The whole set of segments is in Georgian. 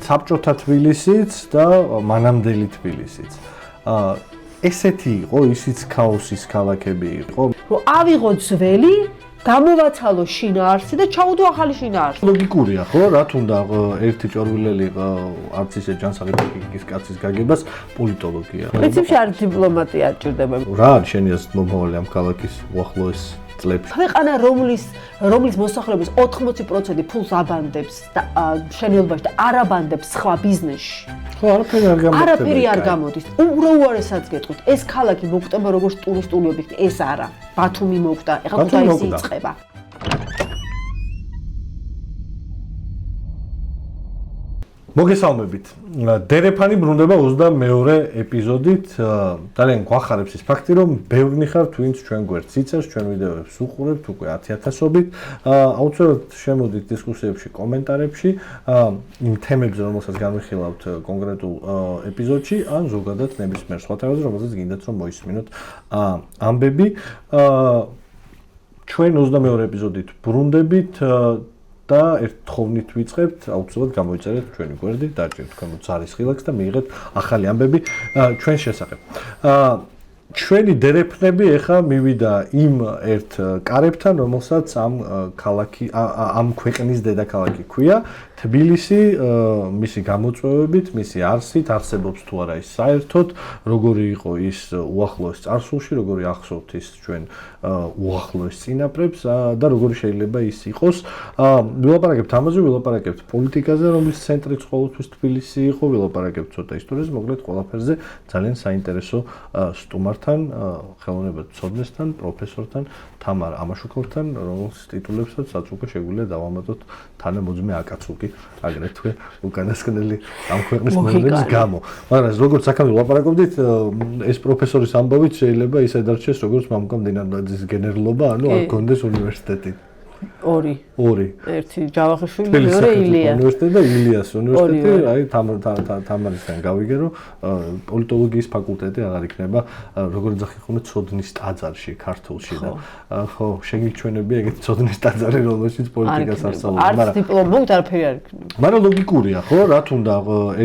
საბჭოთა თბილისიც და მანამდელი თბილისიც. ესეთი იყო ისიც ქაოსის ქალაქები იყო. რომ ავიღოთ ძველი გამოვაცალო შინაარსი და ჩაუდო ახალი შინაარსი. ლოგიკურია, ხო? რა თუნდა ერთი ჭორვილელი არც ისე ჯანსაღი კაცის გაგებას პოლიტოლოგია. პრინციპში არ დიპლომატია ჭირდება. რა არის შენი აზრით მომავალი ამ ქალაქის უახლოეს წლებში? ქვეყანა რომლის მოსახლეობის 80% ფულს აბანდებს და მშენებლობაში და არ აბანდებს სხვა ბიზნესში. ხო, არაფერი არ გამოდის. უბრალოდ გეტყვით, ეს ქალაქი მოგვტება როგორც ტურისტული ობიექტი, ეს არა. ბათუმი მოგვტა, ეხლა ქუთაისი იწყება. მოგესალმებით. დერეფანი ბრუნდება 22-მე ეპიზოდით. ძალიან გვახარებს ის ფაქტი, რომ ბევრნი ხართ, ვინც ჩვენ გვერდს იცავს, ჩვენ ვიდეოებს უყურებთ უკვე 10,000-ობით. აუცილებლად შემოდით დისკუსიებში, კომენტარებში იმ თემებზე, რომელსაც განვიხილავთ კონკრეტულ ეპიზოდში, ან ზოგადად ნებისმიერ სხვა თემაზე, რომელსაც გინდათ რომ მოისმინოთ ამბები. ჩვენ 22-მე ეპიზოდით ბრუნდებით და ერთ თხოვნით ვიწყებთ, აუცილებლად გამოიწერეთ ჩვენი გვერდი, დაჭერთ თქვენ ძალისხილაკს და მიიღეთ ახალი ამბები ჩვენ შესახებ. ჩვენი დერეფნები ეხა მივიდა იმ ერთ კარებთან, რომელსაც ამ ქვეყნის დედაქალაქი ქვია, თბილისი, მისი გამოწვევებით, მისი არსით, არსებობს თუ არა ის საერთოდ, როგორი იყო ის უახლოეს წარსულში, როგორი ახსოვთ ის ჩვენ უახლოეს წინაპრებს და როგორი შეიძლება ის იყოს. ვილაპარაკებთ ამაზე, ვილაპარაკებთ პოლიტიკაზე, რომლის ცენტრიც ყოველთვის თბილისი იყო, ვილაპარაკებთ ცოტა ისტორიაზე, მოკლედ ყველაფერზე ძალიან საინტერესო სტუმართან, ხელოვნებათმცოდნესთან, პროფესორთან, თამარ ამაშუქოვთან, რომელს ტიტულებსაც უკვე შეგვიძლია დავამატოთ თანამოძმე აკაცუკი, აგრეთვე უკანასკნელი ამ ქვეყნის მოვლენის გამო. მაგრამ როგორც აქამდე ვლაპარაკობდით, ეს პროფესორის ამბავით შეიძლება ისე დარჩეს, როგორც მამუკა მდინარაძის გენერლობა, ანუ არ გქონდეს უნივერსიტეტი. ორი. ერთი ჯავახიშვილი, მეორე ილია. უნივერსიტეტი და ილიას უნივერსიტეტი, აი თამარისგან გავიგე, რომ პოლიტოლოგიის ფაკულტეტი აღარ იქნება, როგორ ძახი ხომ ცოდნის ტაძარში ქართულში და ხო, შეგიჩვენები ეგეთი ცოდნის ტაძარი, რომელშიც პოლიტიკას არ სწავლობენ, მაგრამ არც დიპლომი მოგვთ არაფერი არ იქნება. მაგრამ ლოგიკურია, ხო, რა თუნდა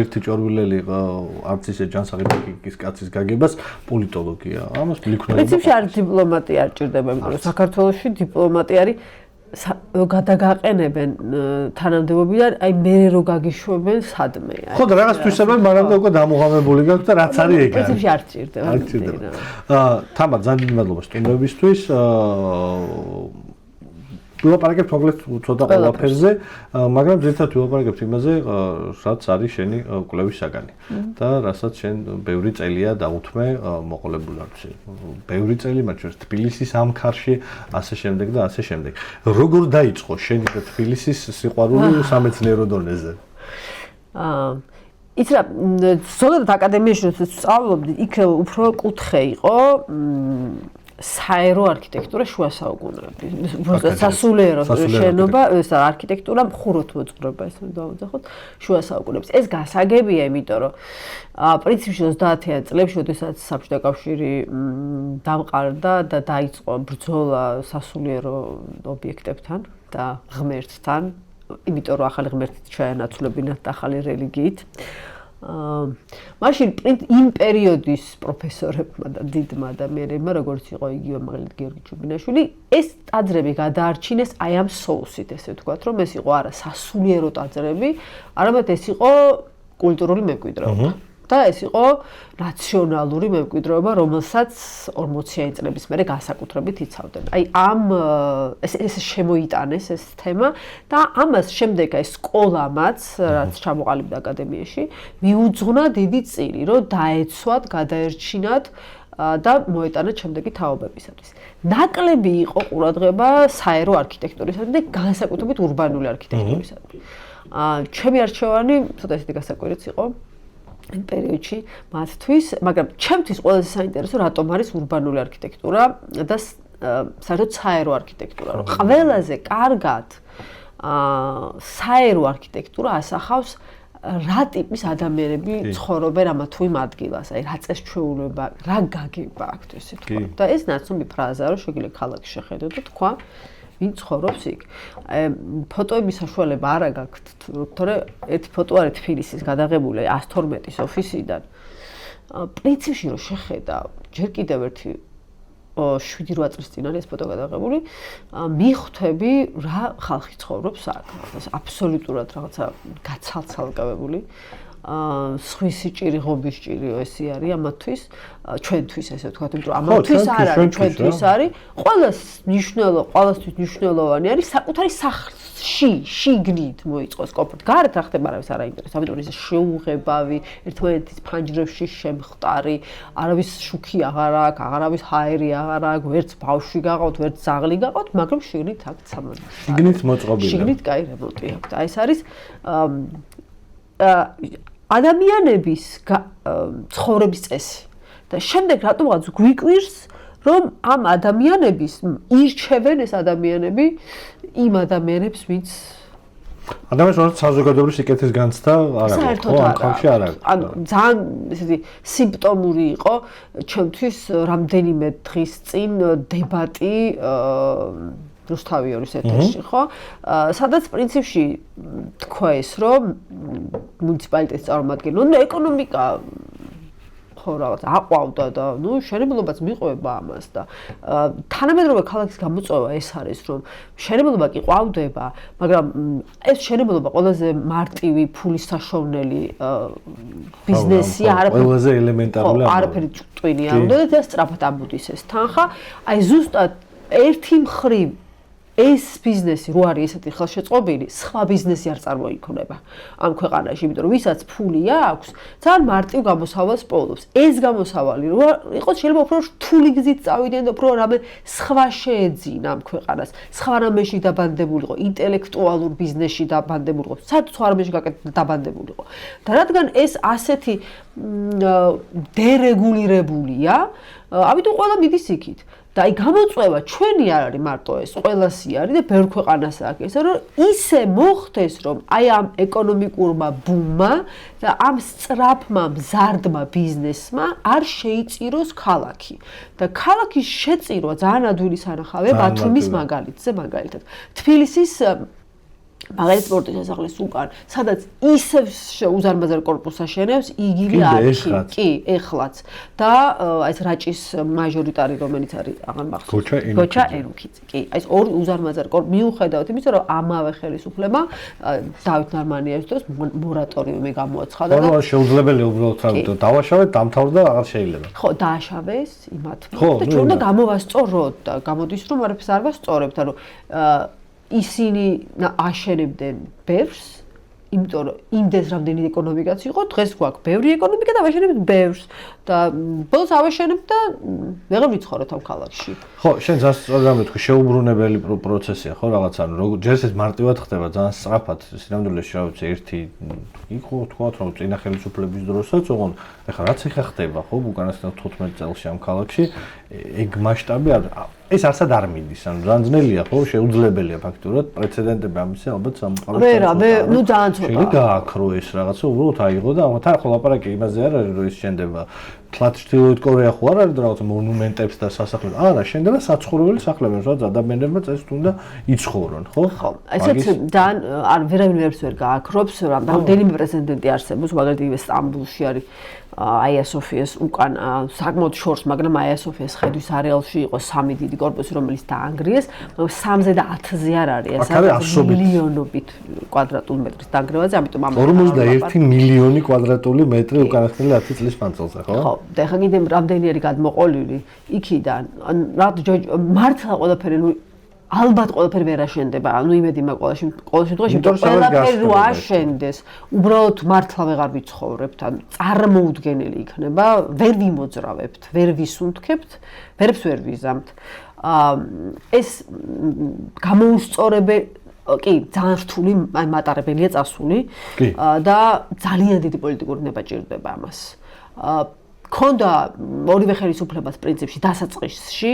ერთი ჭორვილელი არც ისე ჯანსაღი კაცის გაგებას პოლიტოლოგია. ამას მიქნება. პრინციპში არ დიპლომატია არ ჭირდება, იმიტომ რომ საქართველოში დიპლომატია არის გადაგაყენებენ თანამდებობიდან, აი მე რო გაგიშვებენ სადმე. ხო და რაღაც თვისებები მანამდე უკვე დამოღამებული გაქვთ და რაც არის ეგ არის. პრინციპში არ ჭირდება. თამარ, ძალიან დიდი მადლობა სტუმრებისთვის. ვილაპარაკებთ მოკლედ ცოტა ყველაფერზე, მაგრამ ძირითადად ვილაპარაკებთ იმაზე, რაც არის შენი კვლევის საგანი და რასაც შენ ბევრი წელია დაუთმე მოყოლებული არც. ბევრი წელი, მათ შორის თბილისის ამ ქარში, ასე შემდეგ და ასე შემდეგ. როგორ დაიწყო შენი და თბილისის სიყვარული სამეცნიერო დონეზე? იცი რა, ზოგადად აკადემიაში როცა სწავლობდი, იქ უფრო კუთხე იყო საერო არქიტექტურა შუა საუკუნეებში. სასულიერო შენობა, ეს არქიტექტურა მხუროთ მოწყურება, ესე დავუძახოთ, შუა საუკუნეებში. ეს გასაგებია, იმიტომ რომ პრინციპში 30-იან წლებში, როდესაც საბჭოთა კავშირი დამყარდა და დაიწყო ბრძოლა სასულიერო ობიექტებთან და ღმერთთან, იმიტომ რომ ახალი ღმერთით ჩაენაცვლებინათ და ახალი რელიგიით. მაშინ იმ პერიოდის პროფესორებმა და დიდმა ადამიანებმა, როგორც იყო იგივე მაგალითად გიორგი ჩუბინაშვილი, ეს ტაძრები გადაარჩინეს აი ამ სოუსით, ესე ვთქვათ, რომ ეს იყო არა სასულიერო ტაძრები, არამედ ეს იყო კულტურული მემკვიდრეობა. და ეს იყო ნაციონალური მემკვიდრეობა, რომელსაც 40-იანი წლების მერე განსაკუთრებით იცავდნენ. აი ეს შემოიტანეს ეს თემა და ამას შემდეგ აი სკოლამაც, რაც ჩამოყალიბდა აკადემიაში, მიუძღვნა დიდი წილი, რომ დაეცვათ, გადაერჩინათ და მოეტანათ შემდეგი თაობებისათვის. ნაკლები იყო ყურადღება საერო არქიტექტურისადმი და განსაკუთრებით ურბანული არქიტექტურისადმი. ჩემი არჩევანი ცოტა ისეთი გასაკვირიც იყო იმ პერიოდში მათთვის, მაგრამ ჩემთვის ყველაზე საინტერესო რატომ არის ურბანული არქიტექტურა და საერთოდ საერო არქიტექტურა, რომ ყველაზე კარგად საერო არქიტექტურა ასახავს რა ტიპის ადამიანები ცხოვრობენ ამა თუ იმ ადგილას, აი რა წესჩვეულება, რა გაგება აქვთ ესე თქვა. და ეს ნაცნობი ფრაზაა, რომ შეგვიძლია ქალაქს შეხედოთ და თქვა, ვინ ცხოვრობს იქ. ფოტოების საშუალება არა გაქვთ, თორე ერთი ფოტო არის თბილისის გადაღებული 112-ის ოფისიდან. პრინციპში რომ შეხედა, ჯერ კიდევ ერთი 7-8 წლის წინ არის ეს ფოტო გადაღებული, მიხვდები რა ხალხი ცხოვრობს აქ. აბსოლუტურად რაღაცა გაცალცალკავებული. სხვისი ჭირი, ღობის ჭირი ესე არის ამათთვის, ჩვენთვის ესე ვთქვათ, იმიტომ რომ ამათთვის არ არის, ჩვენთვის არის. ყველასთვის მნიშვნელოვანი არის საკუთარი შიგნით მოიწყოს კონფლიქტი. გარეთ რა ხდება არავის არ აინტერესებს. ამიტომ ეს შეუღებავი, ერთმანეთის ფანჯრებში შემხტარი, არავის შუქი აღარ აქვს, აღარავის ჰაერი აღარ აქვს, ვერც ბავშვი გაყავთ, ვერც ძაღლი გაყავთ, მაგრამ შიგნით აქვს სამართალი. შიგნით მოწყობილია. შიგნით კაი რემონტი აქვს. აი ეს არის ადამიანების ცხოვრების წესი. და შემდეგ რატომღაც გვიკვირს, რომ ამ ადამიანების ირჩევენ ეს ადამიანები იმ ადამიანებს, ვინც ადამიანს რომ საზოგადოებრივი სიკეთის განცდა არ აქვს, ხო, ამ ხალხში არ აქვს. ანუ ძალიან ესეთი სიმპტომური იყო ჩემთვის რამდენიმე დღის წინ დებატი რუსთავიორის ეთერში, ხო? სადაც პრინციპში თქვა ეს, რომ მუნიციპალიტეტის წარმომადგენლები, ეკონომიკა ხო რაღაც აყვავდა და მშენებლობაც მიყვება ამას და თანამედროვე ქალაქის გამოწვევა ეს არის, რომ მშენებლობა კი ყვავდება, მაგრამ ეს მშენებლობა ყველაზე მარტივი ფულის საშოვნელი ბიზნესი ყველაზე ელემენტარული არაფერი წვინი არ უნდა და სწრაფად ამოდის ეს თანხა. აი ზუსტად ერთი მხრივ ეს ბიზნესი რო არის ესეთი ხელშეწყობილი, სხვა ბიზნესი არ წარმოიქმნება ამ ქვეყანაში, იმიტომ რომ ვისაც ფული აქვს, ძალიან მარტივ გამოსავალს პოულობს. ეს გამოსავალი რო იყოს, შეიძლება უფრო რთული გზით წავიდნენ და უფრო რამე სხვა შეეძინა ამ ქვეყანას. სხვა რამეში დაბანდებულიყო, ინტელექტუალურ ბიზნესში დაბანდებულიყო, საერთოდ სხვა რამეში დაბანდებულიყო. და რადგან ეს ასეთი დერეგულირებულია, ამიტომ ყველა მიდის იქით. და აი გამოწვევა ჩვენი არ არის მარტო ეს, ყველასი არის და ბევრ ქვეყანას აქვს ეს, რომ ისე მოხდეს, რომ აი ამ ეკონომიკურმა ბუმმა და ამ სწრაფმა მზარდმა ბიზნესმა არ შეიწიროს ქალაქი. და ქალაქის შეწირვა ძალიან ადვილი სანახავია ბათუმის მაგალითზე, მაგალითად. თბილისის მაგალითად სპორტის სასახლის უკან, სადაც ისევ უზარმაზარ კორპუსს აშენებს, იგივე არის, კი, ეხლაც. და აი ეს რაჭის მაჟორიტარი, რომელიც არის აღარ მახსოვს, გოჩა ერუქიც, კი. აი ეს ორი უზარმაზარ კორპუსი მიუხედავად იმისა, რომ ამავე ხელისუფლება დავით ნარმანიას დროს მორატორიუმი გამოაცხადა და შეუძლებელია უბრალოდ დავაშავეთ, დამთავრდა, აღარ შეიძლება. ხო, დააშავეს იმათმა. და ჩვენ უნდა გამოვასწოროთ და გამოდის, რომ არაფერს არ ვასწორებთ, ანუ ისინი აშენებდნენ ბევრს, იმიტომ რომ იმდენს რამდენი ეკონომიკაც იყო, დღეს გვაქვს ბევრი ეკონომიკა და ვაშენებთ ბევრს და ბოლოს ავაშენებთ და ვეღარ ვიცხოვრობთ ამ ქალაქში. ხო, შენ ძალიან სწორად ამბობ, შეუბრუნებელი პროცესია, ხო, რაღაც ანუ როგორ ჯერ ეს მარტივად ხდება, ძალიან სწრაფად, სინამდვილეში რა ვიცი, ერთი იყო თქვათ, რომ წინა ხელისუფლების დროსაც, ოღონდ ეხლა რაც ეხა ხდება, ხო, უკანასკნელ 15 წელში ამ ქალაქში, ეგ მასშტაბი ეს არსად არ მიდის, ანუ ძალიან ძნელია, ხო, შეუძლებელია ფაქტურად, პრეცედენტები ამისა ალბათ სამყაროში. ძალიან ცოტა. შეიძლება გააქრო ეს რაღაცა, უბრალოდ აიღო და ამათ ახლა ლაპარაკი იმაზე არ არის, რომ ის შენდება თლათ ჩრდილოეთ კორეა ხო არ არის რაღაცა მონუმენტებს და სასახლეებს. არა, შენდება საცხოვრებელი სახლები, სადაც ადამიანებმა წესით უნდა იცხოვრონ, ხო? ხო, ესეც ძალიან არ ვერავინ ვერ გააქრობს, რამდენიმე პრეზიდენტი არსებობს, მაგალითად სტამბულში არის აია სოფიას უკან საკმაოდ შორს, მაგრამ აია სოფიას ხედვის არეალში იყო 3 დიდი კორპუსი, რომელიც დაანგრიეს, მაგრამ 3-ზე და 10-ზე არ არის, ეს არის მილიონობით კვადრატული მეტრის დაანგრევაზე, ამიტომ 51 მილიონი კვადრატული მეტრი უკანასკნელი 10 წლის მანძილზე, ხო? ხო, და ახლა კიდე რამდენი არის გადმოყოლილი იქიდან, მართლა ყველაფერი ალბათ ყველაფერი ვერ აშენდება, ანუ იმედი მაქვს ყოველ შემთხვევაში, ყველაფერი რო აშენდეს, უბრალოდ მართლა ვეღარ ვიცხოვრებთ, ანუ წარმოუდგენელი იქნება, ვერ ვიმოძრავებთ, ვერ ვისუნთქებთ, ვერებს ვერ ვიზამთ. ეს გამოუსწორებელი კი, ძალიან რთული მატარებელია წასული და ძალიან დიდი პოლიტიკური ნება ჭირდება ამას. ქონდა ორივე ხელისუფლებას პრინციპში დასაწყისში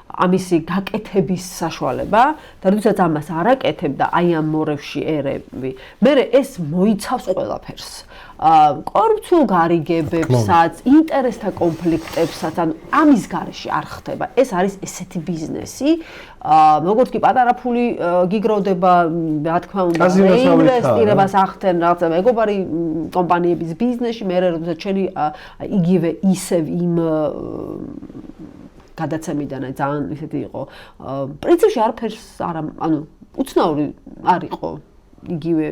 ამისი გაკეთების საშუალება და როდესაც ამას არ აკეთებდა აი ამ მორევში ერები, მე ეს მოიცავს ყველაფერს. კორუფციულ გარიგებებსაც, ინტერესთა კონფლიქტებსაც, ანუ ამის გარეშე არ ხდება. ეს არის ესეთი ბიზნესი, როგორც კი პატარა ფული გიგროვდება, რა თქმა უნდა, ინვესტირებას ახდენ რაღაცა მეგობარი კომპანიების ბიზნესში, მე როდესაც შენი იგივე ისევ იმ გადაცემიდან ძალიან ისეთი იყო. პრინციპში არაფერს არა, ანუ უცნაური არ იყო. იგივე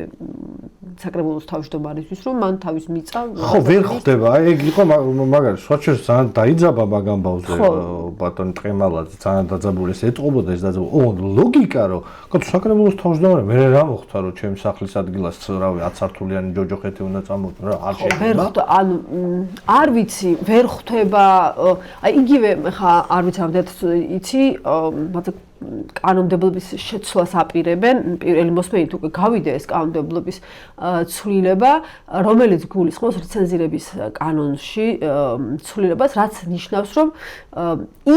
საკრებულოს თავმჯდომარისთვის რომ მან თავის მიწა ხო ვერ ხდება აი ეგ იყო მაგარი სვაჩერს ძალიან დაიძაბა მაგ ამბავზე ბატონი ტყემალაძე ძალიან დაძაბული ეს ეტყობოდა ეს დაძაბული ლოგიკა რომ კაცო საკრებულოს თავმჯდომარე მე რა მოხდა რომ ჩემს სახლის ადგილას რავი 10 სართულიანი ჯოჯოხეთი უნდა წამოვიდო რა არ შეიძლება ანუ არ ვიცი ვერ ხდება აი იგივე ხა არ ვიცი ამდენად იცი მაგრამ კანონმდებლობის შეცვლას აპირებენ პირველი მოსმენით უკვე გავიდა ეს კანონმდებლობის ცვლილება რომელიც გულისხმობს რეცენზირების კანონში ცვლილებას რაც ნიშნავს რომ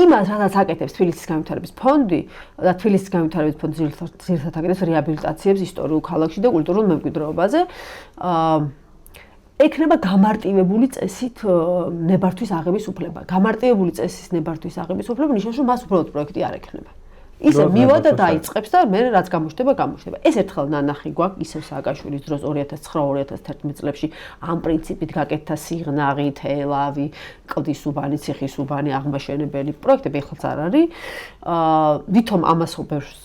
იმას რაც აკეთებს თბილისის განვითარების ფონდი და თბილისის განვითარების ფონდი ძირითადად აკეთებს რეაბილიტაციებს ისტორიულ ქალაქში და კულტურულ მემკვიდრეობაზე ექნება გამარტივებული წესით ნებართვის აღების უფლება გამარტივებული წესის ნებართვის აღების უფლება ნიშნავს რომ მას უბრალოდ პროექტი არ ექნება ისე მივა და დაიწყებს და მე რაც გამოჩნდება. ეს ერთხელ ნანახი გვაქვს ისევ სააკაშვილის დროს 2009-2011 წლებში ამ პრინციპით გაკეთდა სიღნაღი, თელავი, კლდის უბანი, ციხის უბანი, აღმაშენებელი პროექტები ეხლაც არ არის. ვითომ ამას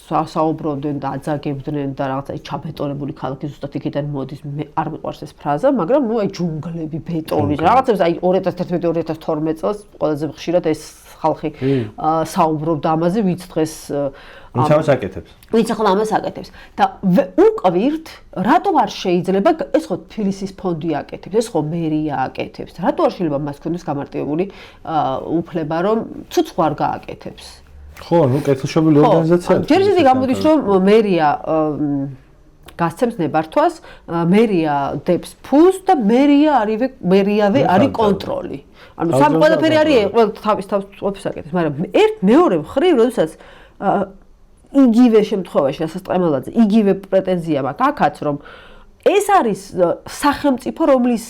საუბრობდნენ და აძაგებდნენ და რაღაცა ჩაბეტონებული ქალაქი ზუსტად იქიდან მოდის. მე არ მიყვარს ეს ფრაზა, მაგრამ ნუ აი ჯუნგლები, ბეტონი, რაღაცებს აი 2011-2012 წელს ყველაზე ხშირად ეს ხალხი საუბრობდა ამაზე, ვიც დღეს ვინც ამას აკეთებს. ვინც ახლა ამას აკეთებს. და უკვირთ, რატო არ შეიძლება ეს ხო თბილისის ფონდი აკეთებს, ეს ხო მერია აკეთებს. რატო არ შეიძლება მას ქონდეს გამარტივებული უფლება, რომ ცუცხვ არ გააკეთებს. ხო, ნუ კეთილშობილი ორგანიზაციაა. ჯერ ისეთი გამოდის, რომ მერია გასცემს ნებართვას, მერია დებს ფულს და მერიავე არის კონტროლი. ანუ სამ ყველაფერი არის, თავის ყოფის აკეთებს, მაგრამ მეორე მხრივ, როდესაც იგივე შემთხვევაში ასას ტყემალაძე, იგივე პრეტენზია მაქვს აქაც, რომ ეს არის სახელმწიფო, რომლის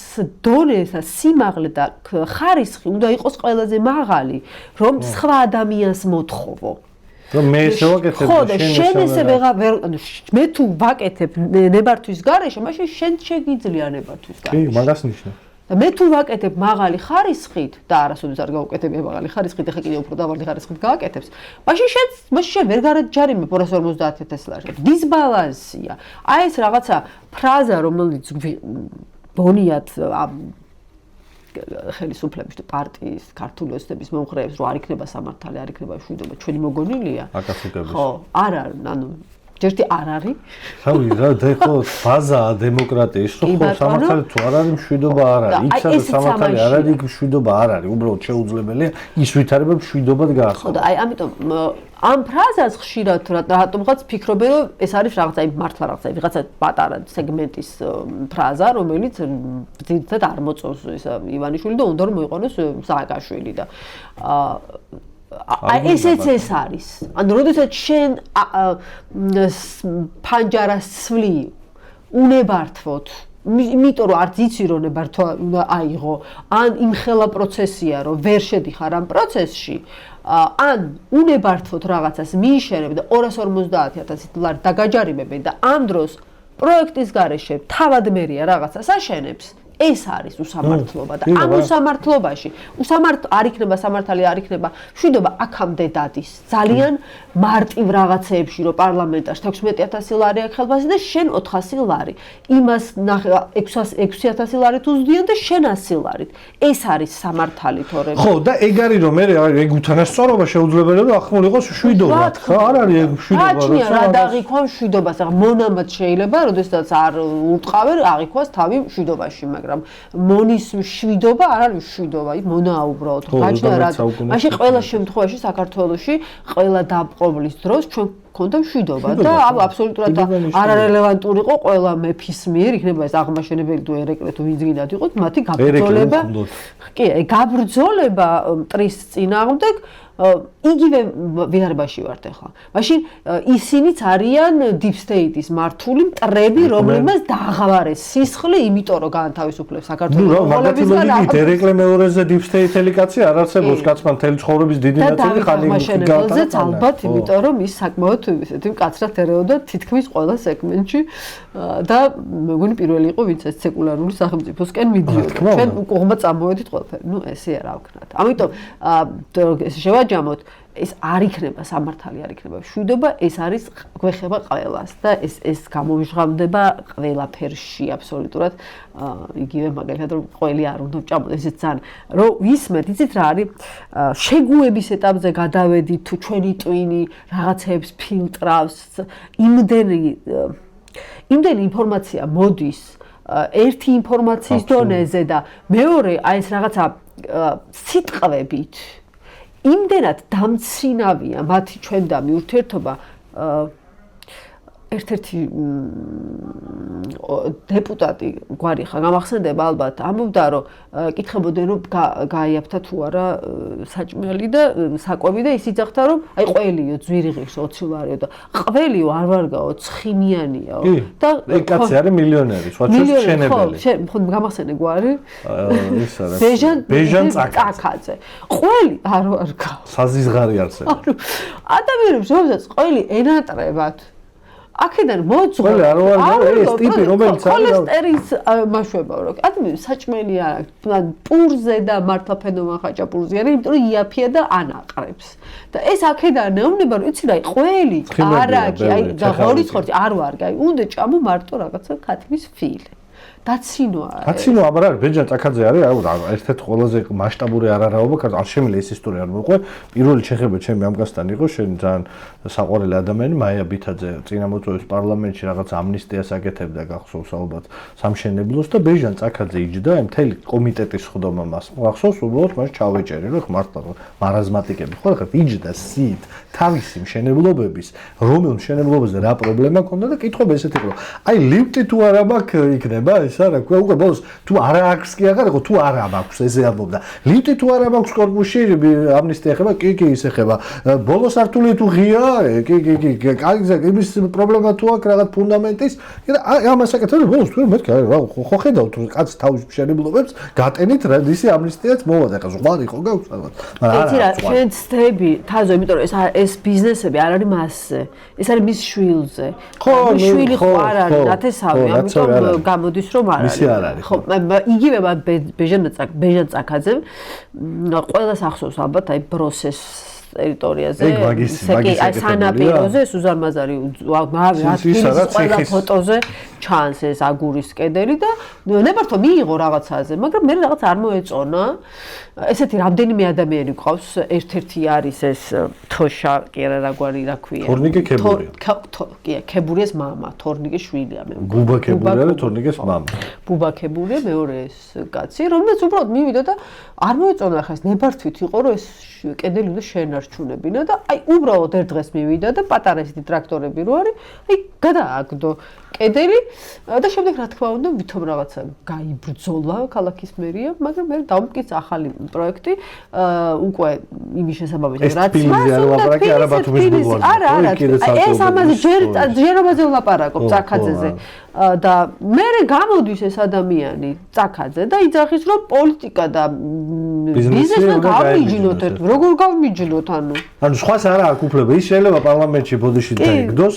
დონე და სიმაღლე და ხარისხი უნდა იყოს ყველაზე მაღალი, რომ სხვა ადამიანს მოთხოვო. რომ მე ესე ვაკეთებ ხო და შენ ესე მე თუ ვაკეთებ ნებართვის გარეშე, მაშინ შენ შეგიძლია ნებართვის გარეშე. კი, მაგას ნიშნავს. და მე თუ ვაკეთებ მაღალი ხარისხით და არასოდეს არ გავუკეთებ მაღალი ხარისხით, ეხა კიდევ უფრო დაბალი ხარისხით გააკეთებს, მაშინ შენ ვერ გარაჯარიმებ 250,000 ლარი. დისბალანსია. აი ეს რაღაცა ფრაზა, რომელიც ბონიათ ამ ხელისუფლების და პარტიის ქართული ოცნების მომხრეებს რომ არ იქნება სამართალი, არ იქნება მშვიდობა, ჩვენი მოგონილია. აკაცუკების. ხო, არ არის, ანუ ჯერტი არ არის. რავი, რა ხო ბაზაა დემოკრატიის, რომ ხო სამართალი თუ არ არის მშვიდობა არ არის. იქ სადაც სამართალი არ არის, იქ მშვიდობა არ არის. უბრალოდ შეუძლებელია ის ვითარება მშვიდობად გაახსნა. ხო და აი ამიტომ ამ ფრაზას ხშირად რატომღაც ფიქრობენ რომ ეს არის რაღაცა მართლა რაღაცა ვიღაცა პატარა სეგმენტის ფრაზა რომელიც ძირითადად არ მოწონს ეს ივანიშვილი და უნდა რომ მოიყვანოს სააკაშვილი და აი ესეც ეს არის ანუ როდესაც შენ ფანჯარას ცვლი უნებართვოდ იმიტომ რომ არც იცი რომ ნებართვა უნდა აიღო ან იმხელა პროცესია რომ ვერ შედიხარ ამ პროცესში ან უნებართვოდ რაღაცას მიიშერებ და 250,000 ლარი დაგაჯარიმებენ და ამ დროს პროექტის გარეშე თავად მერია რაღაცას აშენებს ეს არის უსამართლობა და ამ უსამართლობაში არ იქნება სამართალი არ იქნება მშვიდობა აქამდე დადის ძალიან მარტივ რაღაცეებში რომ პარლამენტაში 16,000 ლარი აქვს ხელფასი და შენ 400 ლარი იმას 6,000 ლარი თუ ზდიან და შენ 100 ლარით ეს არის სამართალი თორემ ხო და ეგ არის რომ მე ეგ უთანასწორობა შეუძლებელია რომ ახმოვიყოს მშვიდობა ხო არ არის ეგ მშვიდობა რაჩნია რა დაღიქვა მშვიდობას ახლა მონამად შეიძლება როდესაც არ უტყავენ აღიქვას თავი მშვიდობაში მაგრამ მონის მშვიდობა არ არის მშვიდობა, მონაა უბრალოდ. გაჩნია რა. მაშინ ყველა შემთხვევაში საქართველოში ყველა დაპყრობლის დროს ჩვენ ქონდა მშვიდობა და აბსოლუტურად არარელევანტური იყო ყველა მეფის მიერ, იქნება ეს აღმაშენებელი თუ ერეკლე თუ ვინც გინდათ იყოს, მათი გაბრძოლება. კი, გაბრძოლება მტრის წინააღმდეგ იგივე ვიარებაში ვართ ახლა. მაშინ ისინიც არიან deep state-ის მართული მტრები, რომლებმაც დააღვარეს სისხლი, იმიტომ რომ გაანთავისუფლებს საქართველოს მონღოლებისგან. ერეკლე მეორეზე deep state-ელი კაცი არ არსებობს, კაცმა მთელი ცხოვრების დიდი ნაწილი ხანი აღმაშენებელზეც ალბათ, იმიტომ რომ ის საკმაოდ ისეთი მკაცრად ერეოდა თითქმის ყველა სეგმენტში და მეგონი პირველი იყო, ვინც ეს სეკულარული სახელმწიფოსკენ მიდიოდა. ჩვენ უყურებთ წამოვედით ყველაფერი. ნუ ესე არა ვქნათ. ამიტომ ეს შევაჯამოთ, ეს არ იქნება სამართალი, არ იქნება მშვიდობა, ეს არის გვეხება ყველას და ეს გამოვიჟღავდება ყველაფერში აბსოლუტურად. იგივე მაგალითად რომ ყველი არ უნდა ვჭამოთ, ესეც ძალიან რომ ვისმეთ, იცით რა არის შეგუების ეტაპზე გადავედით თუ ჩვენი ტვინი რაღაცებს ფილტრავს, იმდენი ინფორმაცია მოდის ერთი ინფორმაციის დონეზე და მეორე აი ეს რაღაცა სიტყვებით იმდენად დამცინავია მათი ჩვენდამი ურთიერთობა ერთ-ერთი დეპუტატი გვარი ხა გამახსენდება ალბათ ამბობდა რომ კითხებოდნენ რომ გაიაფთა თუ არა საჭმელი და საკვები და ის იძახდა რომ აი ყველიო ძვირიღირს 20 ლარიო და ყველიო არ ვარგაო ცხიმიანიაო და ეგ კაცი არის მილიონერი სხვა ჩვენს შენებელი ხო გამახსენე გვარი ის არის ბეჟან წაკაძე ყველი არ ვარგაო საზიზღარი არსებობს ადამიანებს რომელსაც ყველი ენატრებათ აქედან მოძღვა ეს ტიპი რომელიც არის ქოლესტერის მაშვება რო ადამიანი საჭმელი არ აქვს პურზე და მართლა ფენომა ხაჭაპურზე არის იმიტომ რომ იაფია და ანაყრებს და ეს აქედან ეუბნება რომ იცი რა ყველი არაკი აი და ღორის ხორცი არ ვარგაი უნდა ჭამო მარტო რაღაცა ქათმის ფილე დაცინოა აბა რა ბეჯან წაკაძე არის ერთ-ერთი ყველაზე მასშტაბური არარაობა არ შემიძლია ეს ისტორია არ მოყვე პირველი შეხება ჩემი ამგასთან იყო შენ ძალიან საყვარელი ადამიანი მაია ბითაძე წინა მოწვევის პარლამენტში რაღაც ამნისტიას აკეთებდა გახსოვს ალბათ სამშენებლოს და ბეჯან წაკაძე იჯდა მთელი კომიტეტის ხდომა მას გახსოვს უბრალოდ მას ჩავეჭერი რომ მართლა მარაზმატიკები ხო ხარ იჯდა სით თავისი მშენებლობების რომელ მშენებლობაზე რა პრობლემა ქონდა და კითხვა ესეთი იყო აი ლიფტი თუ არა მაქვს იქნება ეს არა უკვე ბოლოს თუ არა აქვს კი აღარ იყო თუ არა მაქვს ესე ამბობდა ლიფტი თუ არა მაქვს კორპუსში ამნისტია ეხება კი ის ეხება ბოლოს სართული თუ ღია კი კაიგზე იმის პრობლემა თუ აქვს რაღაც ფუნდამენტის და ამას აკეთებს ბოლოს თუ მეთქი რა ხო ხედავ თუ კაც თავის მშენებლობებს გატენით რა ისი ამნისტიაც მოვადა ხა ზღვარი იყო გაქვს ალბათ მაგრამ არა ჩვენ ცდები თაზო იმიტომ რომ ეს ბიზნესები არ არის მასზე ეს არის მის შვილზე შვილი ხო არ არის ნათესავი ამიტომ გამოდის რომ არ არის ხო იგივე ბეჟან წაკაძემ ყველას ახსოვს ალბათ აი ბროსეს ტერიტორიაზე აი სანაპიროზე სუზან მაზარი ყველა ფოტოზე ჩანს ეს აგურის კედელი და ნებართვა მიიღო რაღაცაზე მაგრამ მე რაღაც არ მოეწონა ესეთი რამდენიმე ადამიანი გვყავს ერთ-ერთი არის ეს თოშა კი არა რაგვარი რა ქვია თორნიკე ქებურია კი ქებურიას მამა თორნიკე შვილია მე ბუბა ქებურია და თორნიკეს მამა ბუბა ქებურია მეორე ეს კაცი რომელიც უბრალოდ მივიდა და არ მოეწონა ხა ეს ნებართვით იყო რომ ეს კედელი უნდა შენარჩუნებინა და აი უბრალოდ ერთ დღეს მივიდა და პატარა ესეთი ტრაქტორები რო არის აი გადააგდო კედელი და შემდეგ რა თქმა უნდა ვითომ რაღაცა გაიბრძოლა ქალაქის მერია მაგრამ მე დავმტკიც ახალი პროექტი უკვე იმის შესაბამისად რაც არა ეს ამაზე ჯერ ამაზე ვლაპარაკობ წაკაძეზე და მე გამოდის ეს ადამიანი წაკაძე და იძახის რომ პოლიტიკა და ბიზნესმა გავიჯინოთ ერთ როგორ გავიჯინოთ ანუ სხვას არა აქვს უფლება ის შეიძლება პარლამენტში ბოდიში დაიგდოს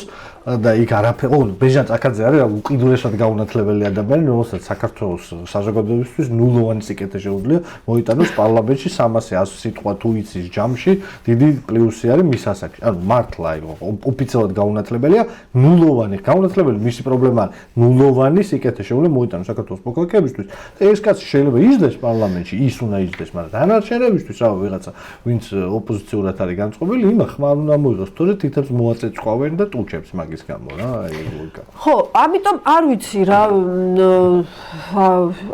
და იქ არაფერი ბეჟან წაკაძე არის უკიდურესად გაუნათლებელი ადამიანი რომელსაც საქართველოს საზოგადოებისთვის ნულოვანი სიკეთე შეუძლია მოიტანოს პარლამენტში 300-100 სიტყვა თუ იცის ჯამში დიდი პლუსი არის მის ასაკში ანუ მართლა ოფიციალურად გაუნათლებელია ნულოვანი გაუნათლებელი მისი პრობლემა არის ნულოვანი სიკეთე შეუძლია მოიტანოს საქართველოს მოქალაქეებისთვის ეს კაცი შეიძლება იჯდეს პარლამენტში ის უნდა იჯდეს მაგრამ დანარჩენებისთვის რა ვიღაცა ვინც ოპოზიციურად არის განწყობილი იმა ხმა უნდა მოიღოს თორე თითებს მოაწეჭყვავენ და ტუჩებს მაგის ლოგიკის გამო რა, აი ლოგიკა. ხო, ამიტომ არ ვიცი რა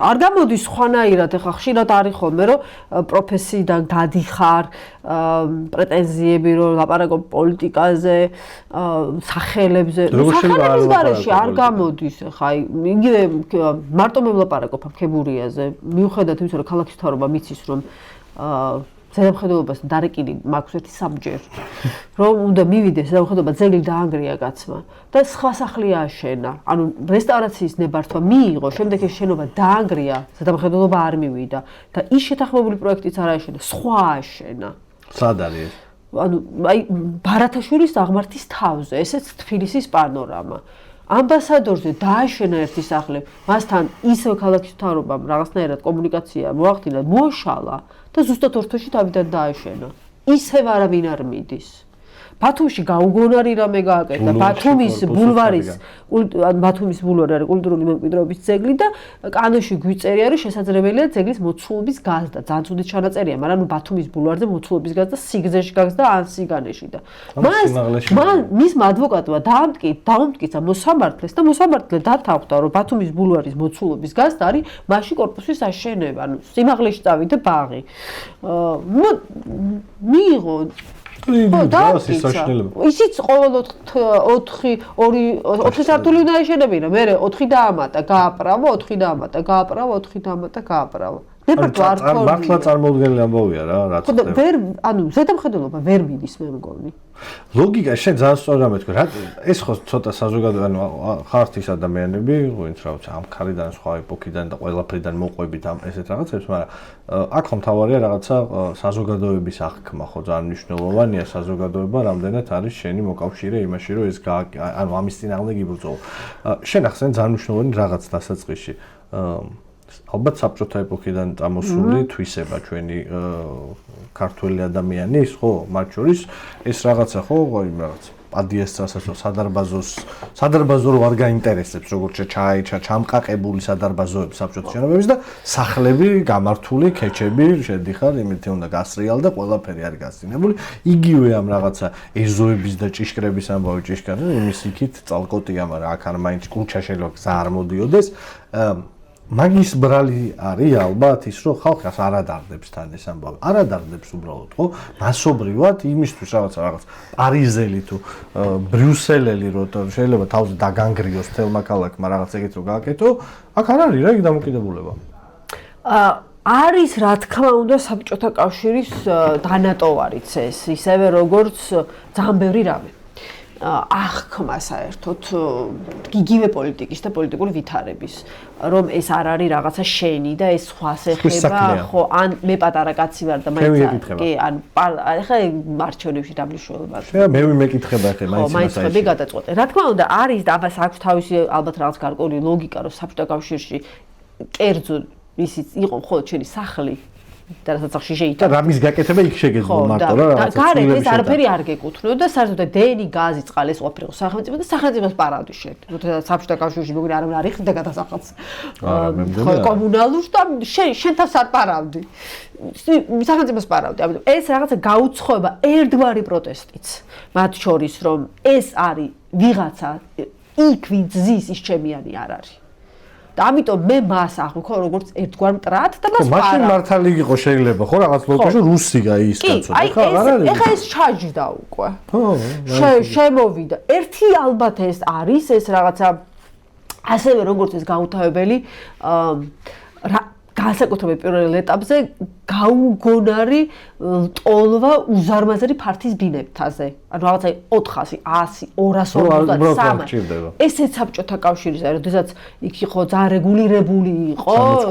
არ გამოდის სხვანაირად, ეხლა ხშირად არის ხოლმე რომ პროფესიიდან გადიხარ, პრეტენზიები რომ ლაპარაკობ პოლიტიკაზე, სახელებზე, სახელების გარეშე არ გამოდის, ეხლა აი იგივე მარტო მე ვლაპარაკობ ქებურიაზე, მიუხედავად იმისა რომ ქალაქის მთავრობა მიცის რომ ზედამხედველობას დარეკილი მაქვს ერთი სამჯერ რომ უნდა მივიდეს ზედამხედველობა ძეგლი დაანგრია კაცმა და სხვა სახლი ააშენა ანუ რესტავრაციის ნებართვა მიიღო შემდეგ ეს შენობა დაანგრია ზედამხედველობა არ მივიდა და ის შეთანხმებული პროექტიც არ ააშენა სხვა ააშენა სად არის ეს ანუ აი ბარათაშვილის აღმართის თავზე ესეც თბილისის პანორამა ამბასადორზე დააშენა ერთი სახლი მასთან ისევ ქალაქის მთავრობამ რაღაცნაირად კომუნიკაცია მოახდინა მოაშალა და ზუსტად ორთოში თავიდან დააშენა. ისევ არავინ არ მიდის. ბათუმში გაუგონარი რამე გააკეთა. ბათუმის ბულვარი არის კულტურული მემკვიდრეობის ძეგლი და კანონში გვიწერი არის შესაძლებელია ძეგლის მოცულობის გაზრდა. ძალიან ცუდი ჩანაწერია, მაგრამ ნუ ბათუმის ბულვარზე მოცულობის გაზრდა სიგრძეში გაგზდა ან სიგანეში და მისმა ადვოკატმა დაამტკიცა მოსამართლეს და მოსამართლე დათანხმდა, რომ ბათუმის ბულვარის მოცულობის გაზრდა არის მასში კორპუსის აშენება, ანუ სიმაღლეში წავიდა ბაღი. მიიღო ისიც ყოველ 4 სართული უნდა ეშენებინა, მე 4 დაამატა, გააправო, 4 დაამატა, გააправო, 4 დაამატა, გააправო. მართლა წარმოუდგენელი ამბავია რა, რაც ხდება. ანუ ზედამხედველობა ვერ მიდის მე მგონი. ლოგიკა შენ ძალიან სწორ რამე თქვი რა ეს ხო ცოტა საზოგადოება ანუ ხართ ის ადამიანები ვინც რა ვიცი ამ ქარიდან სხვა ეპოქიდან და ყველაფრიდან მოყვებით ამ ესეთ რაღაცებს მაგრამ აქ ხომ თავარია რაღაცა საზოგადოების აღქმა ხო ძალიან მნიშვნელოვანია საზოგადოება რამდენად არის შენი მოკავშირე იმაში რომ ეს ანუ ამის წინააღმდეგ იბრძოლო შენ ახსენ ძალიან მნიშვნელოვანი რაღაც დასაწყისში ალბათ საბჭოთა ეპოქიდან წამოსული თვისება ჩვენი ქართველი ადამიანის, ხო, მათ შორის ეს რაღაცა ხო, იმ რაღაც პადიესწრასაც სადარბაზო რო არ გაინტერესებს, როგორც ჩაეჩა ჩამყაყებული სადარბაზოები საბჭოთა შენობების და სახლები, გამართული ქეჩები შედიხარ, იმითი უნდა გასრიალ და ყველაფერი არის გასწინებული. იგივე ამ რაღაცა ეზოების და ჭიშკრების ამბავი ჭიშკარი, იმის იქით წალკოტია, მაგრამ აქ არ მაინც კუჩა შეიძლება გზა არ მოდიოდეს. მაგის ბრალი არის ალბათ ის რომ ხალხს არ ადარდებს თან ეს ამბავი. არ ადარდებს უბრალოდ, ხო? მასობრივად იმისთვის რაღაც პარიზელი თუ ბრიუსელელი რომ შეიძლება თავზე დაგანგრიოს თელმა ქალაქმა რაღაც ეგეთ რო გააკეთო, აქ არ არის რა იქ დამოკიდებულება. არის რა თქმა უნდა საბჭოთა კავშირის დანატოვარიც ეს, ისევე როგორც ძალიან ბევრი რამე. აღქმა საერთოდ იგივე პოლიტიკის და პოლიტიკური ვითარების რომ ეს არ არის რაღაცა შენი და ეს სხვას ეხება ხო ან მე პატარა კაცი ვარ და მაინც კი ან ეხლა მარჩევნებში დამლიშველება შეიძლება მე ვიმეკითხება ეხლა მაინც ხები გადაწყვეტე რა თქმა უნდა არის და ამას აქვს თავისი ალბათ რაღაც გარკვეული ლოგიკა რომ საბჭოთა კავშირში კერძო ისიც იყო მხოლოდ შენი სახლი და რასაც სახში შეიძლება რამის გაკეთება იქ შეგეძლო მარტო რა რაღაცა გარეთ ეს არაფერი არ გეკუთვნო და საერთოდ დენი გაზი წყალი ეს ყოფილი სახელმწიფო და სახელმწიფოს პარავდი შენ როცა საბჭოთა კავშირში მოგინ არ არიხდა გადასახადს კომუნალურს და შენ თავს არ პარავდი სახელმწიფოს პარავდი ამიტომ ეს რაღაცა გაუცხოება ერთგვარი პროტესტიც მათ შორის რომ ეს არის ვიღაცა იქ ვინც ზის ის ჩემიანი არ არის და ამიტომ მე მას აღვიქო როგორც ერთგვარ მტრად და მას პარა. მაშინ მართალი იყო შეიძლება ხო რაღაც ლოკაში რუსია ის კაცო. ეხლა არ არის. ეხლა ეს ჩაჯდა უკვე. ხო. შემოვიდა. ერთი ალბათ ეს არის ეს რაღაცა ასევე როგორც ეს გაუთავებელი განსაკუთრებით პირველ ეტაპზე გაუგონარი ტოლვა უზარმაზარი ფართის ბინებთაზე. ანუ რაღაცა 400, 100, 250. ესეც საბჭოთა კავშირის არის, როდესაც იქ იყო ძალიან რეგულირებული იყო. ხო,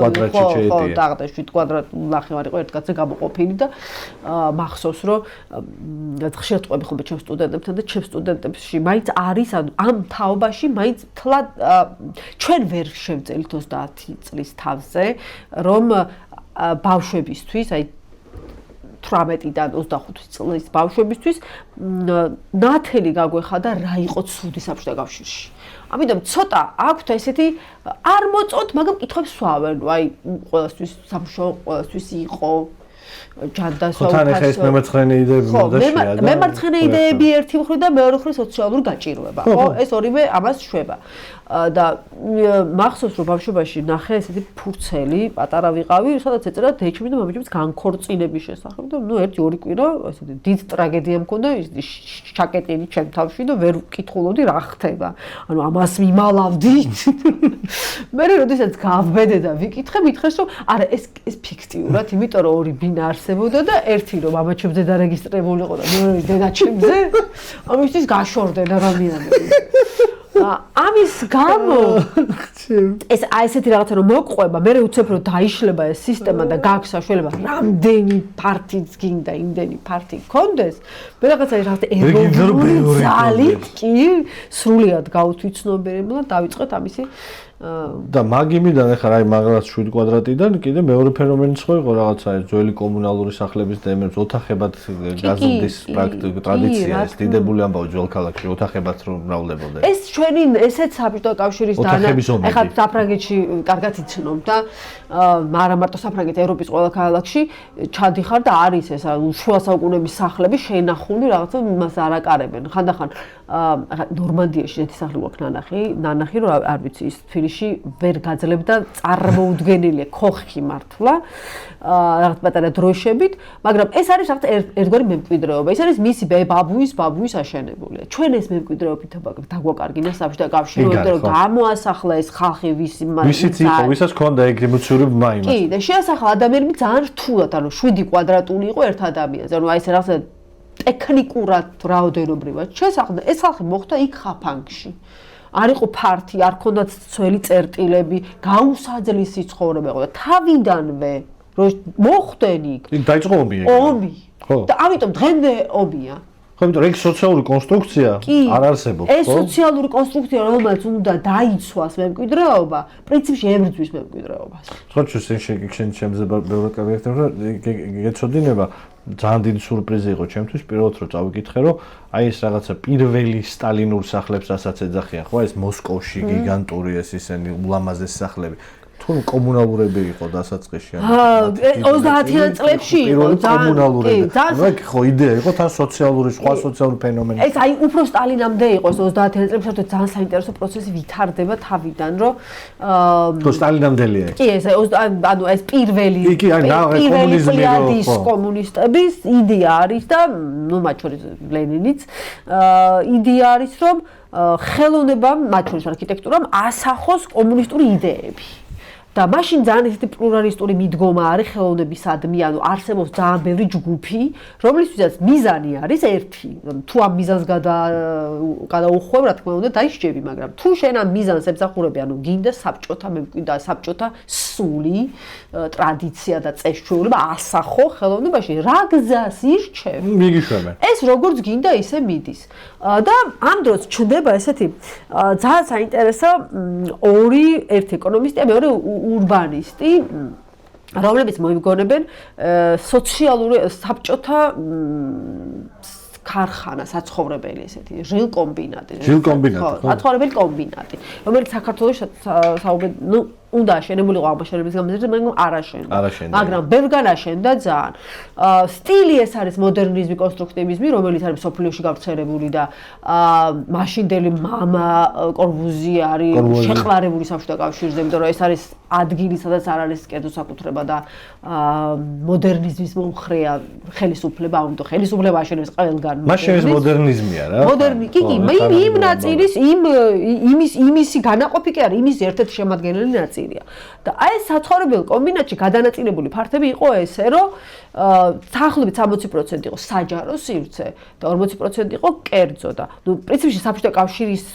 და 7 კვადრატ ნახევარი იყო ერთ კაცზე გამოყოფილი და მახსოვს რომ ხშირად ყვები ხოლმე ჩემს სტუდენტებთან და ჩემს სტუდენტებში მაინც არის ამ თაობაში მაინც თლად ჩვენ ვერ შევწელით 30 წლის თავზე რომ ბავშვებისთვის აი 18-დან 25 წლის ბავშვებისთვის ნათელი გაგვეხადა რა იყო ცუდი საბჭოთა კავშირში. ამიტომ ცოტა აქვთ ესეთი არ მოწონთ, მაგრამ კითხვებს სვავენ, აი ყველასთვის სამშო, ყველასთვის იყო ჯანდაცვა თან ახლა ეს მემარცხენე იდეები მოდაშია და მემარცხენე იდეები ერთი მხრივ და მეორე მხრივ სოციალური გაჭირვება ხო ეს ორივე ამას შვება და მახსოვს რომ ბავშვობაში ნახე ესეთი ფურცელი პატარა ვიყავი სადაც ეწერა დეჩმი და მამაჩემს განქორწინების შესახებ და ერთი ორი კვირა ესეთი დიდ ტრაგედია მქონდა შაკეტილი ჩემ თავში და ვერ ვკითხულობდი რა ხდება ანუ ამას მიმალავდით მე როდესაც გავბედე და ვიკითხე მითხეს რომ არა ეს ფიქტიურად იმიტომ რომ ორი ბინა არსებობდა და ერთი რომ მამაჩემზე დარეგისტრირებული იყო და მეორე დედაჩემზე ამისთვის გაშორდნენ ადამიანები ამის გამო ეს ესეთი რაღაცა რომ მოყვება მე უცებ რომ დაიშლება ეს სისტემა და გაქვს საშუალება რამდენი პარტიც გინდა იმდენი პარტი გქონდეს მე რაღაცა ეროვნული ძალით კი სრულად გავუთვითცნობიერებლად დავიწყეთ ამისი და მაგიმიდან ახლა რაი მაგრას 7 კვადრატიდან კიდე მეორე ფენომენიც ხო იყო რაღაცა ეს ძველი კომუნალური სახლების და ემებს ოთახებად გაზრდის ტრადიცია ეს დიდებული ამბავი ძველ ქალაქში ოთახებად რომ მრავლდებოდა ეს ჩვენი ესეც საბჭოთა კავშირის ახლა საფრანგეთში კარგად იცნობ და არა მარტო საფრანგეთ ევროპის ყველა ქალაქში ჩადიხარ და არის ეს შუა საუკუნეების სახლები შენახული რაღაცა მას არ აკარებენ ხანდახან ნორმანდიაში ერთი სახლი გვაქვს ნანახი რომ არ ვიცი ის თბილისში ვერ გაძლებდა წარმოუდგენელი ქოხი მართლა რაღაც პატარა დროშებით მაგრამ ეს არის რაღაც ერთგვარი მემკვიდრეობა ეს არის მისი ბაბუის აშენებული ჩვენ ეს მემკვიდრეობით დაგვაკარგინა საბჭოთა კავშირი რომ გამოასახლა ეს ხალხი ვისიც იყო ვისაც ჰქონდა ეგ ემოციური ბმა იმას კი და შეასახლა ადამიანები ძალიან რთულად ანუ 7 კვადრატული იყო ერთ ადამიანზე ანუ აი ეს რაღაცა ტექნიკურად რაოდენობრივად შესახდა ეს ხალხი მოხდა იქ ხაფანგში არ იყო ფართი არ ქონდათ ძველი წერტილები გაუსაძლისი ცხოვრება იყო და თავიდანვე რომ მოხდნენ იქ დაიწყო ომი ხო და ამიტომ დღემდე ომია ხო იმიტომ რომ ეგ სოციალური კონსტრუქცია არ არსებობს ხო ეს სოციალური კონსტრუქცია რომელიც უნდა დაიცვას მემკვიდრეობა პრინციპში ებრძვის მემკვიდრეობას ხო შენ ჩემზე ბევრად კავიერთებ რომ გეცოდინება ძალიან დიდი სურპრიზი იყო ჩემთვის პირველად რომ წავიკითხე რომ აი ეს რაღაცა პირველი სტალინურ სახლებს რასაც ეძახიან ხო ეს მოსკოვში გიგანტური ეს ისენი ულამაზეს სახლები თუ კომუნალურები იყო დასაწყისში 30-იან წლებში იყო კომუნალურები ანუ ეგ ხო იდეა იყო თან სოციალური სხვა სოციალური ფენომენი ეს აი უფრო სტალინამდე იყო 30-იან წლებში საერთოდ ძალიან საინტერესო პროცესი ვითარდება თავიდან რომ თუ სტალინამდელია კი ეს ანუ ეს პირველი კომუნიზმის კომუნისტების იდეა არის და ნუ მათ შორის ლენინიც იდეა არის რომ ხელოვნებამ მათ შორის არქიტექტურამ ასახოს კომუნისტური იდეები და მაშინ ძალიან ისეთი პლურალისტური მიდგომა არის ხელოვნებისადმი, ანუ არსებობს ძალიან ბევრი ჯგუფი, რომლისთვისაც მიზანი არის ერთი. თუ ამ მიზანს გადაუხვევ, რა თქმა უნდა, დაიშჯები, მაგრამ თუ შენ ამ მიზანს ემსახურები, ანუ გინდა საბჭოთა მემკვიდრე, საბჭოთა სული, ტრადიცია და წესჩვეულება ასახო ხელოვნებაში, რა გზას ირჩევ? მიგიშვებენ. ეს როგორც გინდა, ისე მიდის. და ამ დროს ჩნდება ესეთი ძალიან საინტერესო ორი ერთი ეკონომისტი, მეორე ურბანისტი, რომლებიც მოიგონებენ სოციალური საბჭოთა ქარხანა, საცხოვრებელი ესეთი ჟილკომბინატი. საცხოვრებელი კომბინატი, რომელიც საქართველოს უნდა აშენებულიყო ამაშენების გამიზრდით, მაგრამ არ აშენდა. მაგრამ ბევრგან აშენდა ძალიან. სტილი ეს არის მოდერნიზმი, კონსტრუქტივიზმი, რომელიც არის მსოფლიოში გავრცელებული და მაშინდელი მამა კორბუზიე არის შეყლარებული საბჭოთა კავშირზე, იმიტომ რომ ეს არის ადგილი, სადაც არ არის კერძო საკუთრება და მოდერნიზმის მომხრეა ხელისუფლება, უნდა ხელისუფლება აშენებს ყველგან. მაშინ ეს მოდერნიზმია რა. მოდერნი, კი, იმ ნაწილის, იმისი განაყოფი კი არის, იმის ერთ-ერთი შემადგენელი ნაწილი. და აი ეს საცხოვრებელ კომბინატში გადანაწილებული ფართები იყო ესე, რომ დაახლოებით 60% იყო საჯარო სივრცე და 40% იყო კერძო და ნუ პრინციპში საბჭოთა კავშირის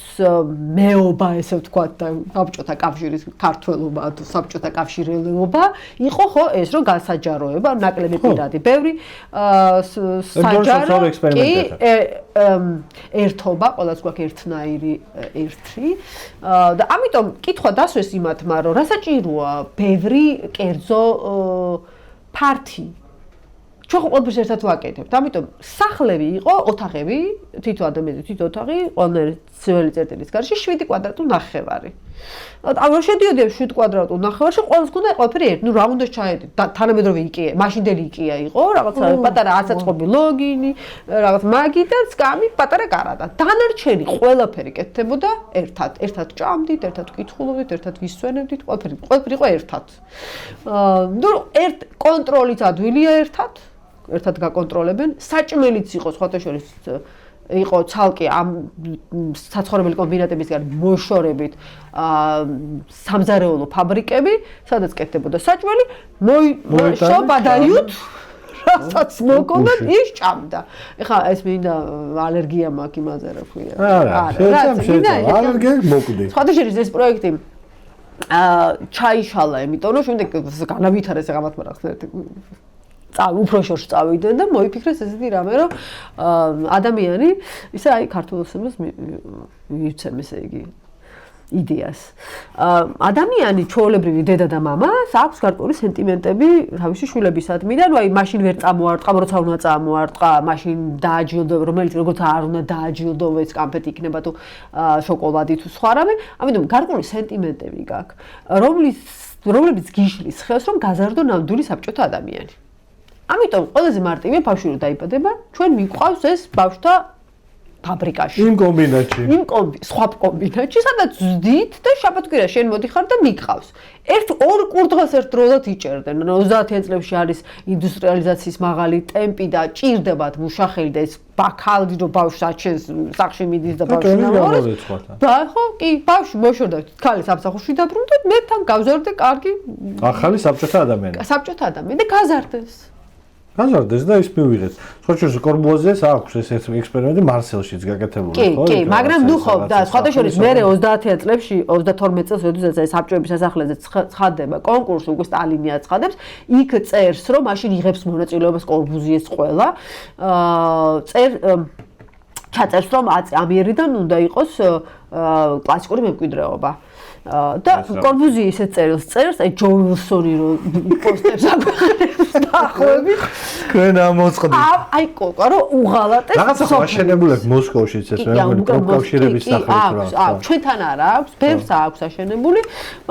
მეობა, ესე ვთქვათ, და საბჭოთა კავშირის ქართველობა, თუ საბჭოთა კავშირელობა იყო ხო ეს, რომ გასაჯაროება, ნაკლები პირადი, ბევრი საჯარო ერთობა, ყველას გვაქვს ერთნაირი ერთი და ამიტომ კითხვა დასვეს იმათმა, რომ რა საჭიროა ბევრი კერძო ფართი ჩვენ ხო ყველაფერს ერთად ვაკეთებთ. ამიტომ სახლები იყო ოთახები, თითო ადამიანის თითო ოთახი, ყველანაირი ძველი წერტილის გარშე 7 კვადრატულ ნახევარი. ანუ შედიოდნენ 7 კვადრატულ ნახევარში, ყველას ქონდა ყველაფერი ერთ. ნუ რა უნდა ჩაედით? თანამედროვე IKEA, მაშინდელი IKEA იყო, რაღაცა პატარა ასაწყობი ლოგინი, რაღაც მაგი და სკამი, პატარა კარადა. დანარჩენი ყველაფერი კეთდებოდა ერთად. ერთად ჭამდით, ერთად ვკითხულობდით, ერთად ვისვენებდით, ყველაფერი იყო ერთად. ნუ ერთ კონტროლით ადვილია ერთად გაკონტროლებენ. საჭმელიც იყო სხვათა შორის იყო ცალკე ამ საცხოვრებელი კომბინატებისგან მოშორებით სამზარეულო ფაბრიკები, სადაც კეთდებოდა საჭმელი, შობადაიუთ რასაც მოგონდათ ის ჭამდა. ეხლა ეს მინდა ალერგია მაქვს იმაზე რა ქვია. არა, ალერგია მოკვდი. სხვათა შორის ეს პროექტი ჩაიშალა, იმიტომ რომ შემდეგ განავითარეს რაღაც მაგალითად უფრო შორს წავიდნენ და მოიფიქრეს ესეთი რამე, რომ ადამიანი ისე აი ქართულოსებს მივცემ ესე იგი იდეას. ადამიანი ჩვეულებრივი დედა და მამა აქვს გარკვეული სენტიმენტები თავისი შვილებისადმი და აი მაშინ ვერ წამოარტყა, როცა უნდა წამოარტყა, მაშინ დააჯილდო, რომელიც როგორც არ უნდა დააჯილდოვეს, კამფეტი იქნება თუ შოკოლადი თუ სხვა რამე. ამიტომ გარკვეული სენტიმენტები გაქვს, რომლებიც გიშლის ხელს, რომ გაზარდო ნამდვილი საბჭოთა ადამიანი. ამიტომ ყველაზე მარტივია ბავშვი რომ დაიბადება, ჩვენ მიყვავს ეს ბავშვთა ფაბრიკაში. იმ კომბინატში. სხვა კომბინატში, სადაც ვძდით და შაბათ-კვირა შენ მოდიხარ და მიგყავს. ორ კურდღელს ერთდროულად იჭერდნენ. 30-იან წლებში არის ინდუსტრიალიზაციის მაღალი ტემპი და ჭირდებათ მუშახელი და ეს ბაქალდი რომ ბავშვს აჩენს, სახში მიდის და ბავშვი ნამოროს. ხო, კი, ბავშვი მოშორდა, ქალი სამსახურში დაბრუნდა, მე თან გავზარდე კარგი ახალი საბჭოთა ადამიანი. საბჭოთა ადამიანი და გაზარდეს. გაზარდეს და ის მივიღეთ. სხვათა კორბუაზეს აქვს ეს ექსპერიმენტი მარსელშიც გაკეთებული, ხო? კი, მაგრამ ნუ ხო და სხვათა შორის მე 30-იან წლებში 32 წელს როდესაც ეს საბჭოების სასახლეზე ცხადდება კონკურსი, უკვე სტალინი აცხადებს, იქ წერს, რომ მაშინ იღებს მონაწილეობას კორბუზიეს ყველა. ჩაწერს, რომ ამიერიდან უნდა იყოს კლასიკური მემკვიდრეობა. და კორბუზი ისეთ წერს, აი ჯო ვილსონი რო პოსტებს აქვეყნებს დაახლოებით. თქვენ ამოწყდით. აი კოკა რო უღალატეს. რაღაცა აშენებულებ მოსკოვშიც ეს მეგონი პროფკავშირების სახელით რა. აქვს, ჩვენთან არა აქვს, ბევრს აქვს აშენებული,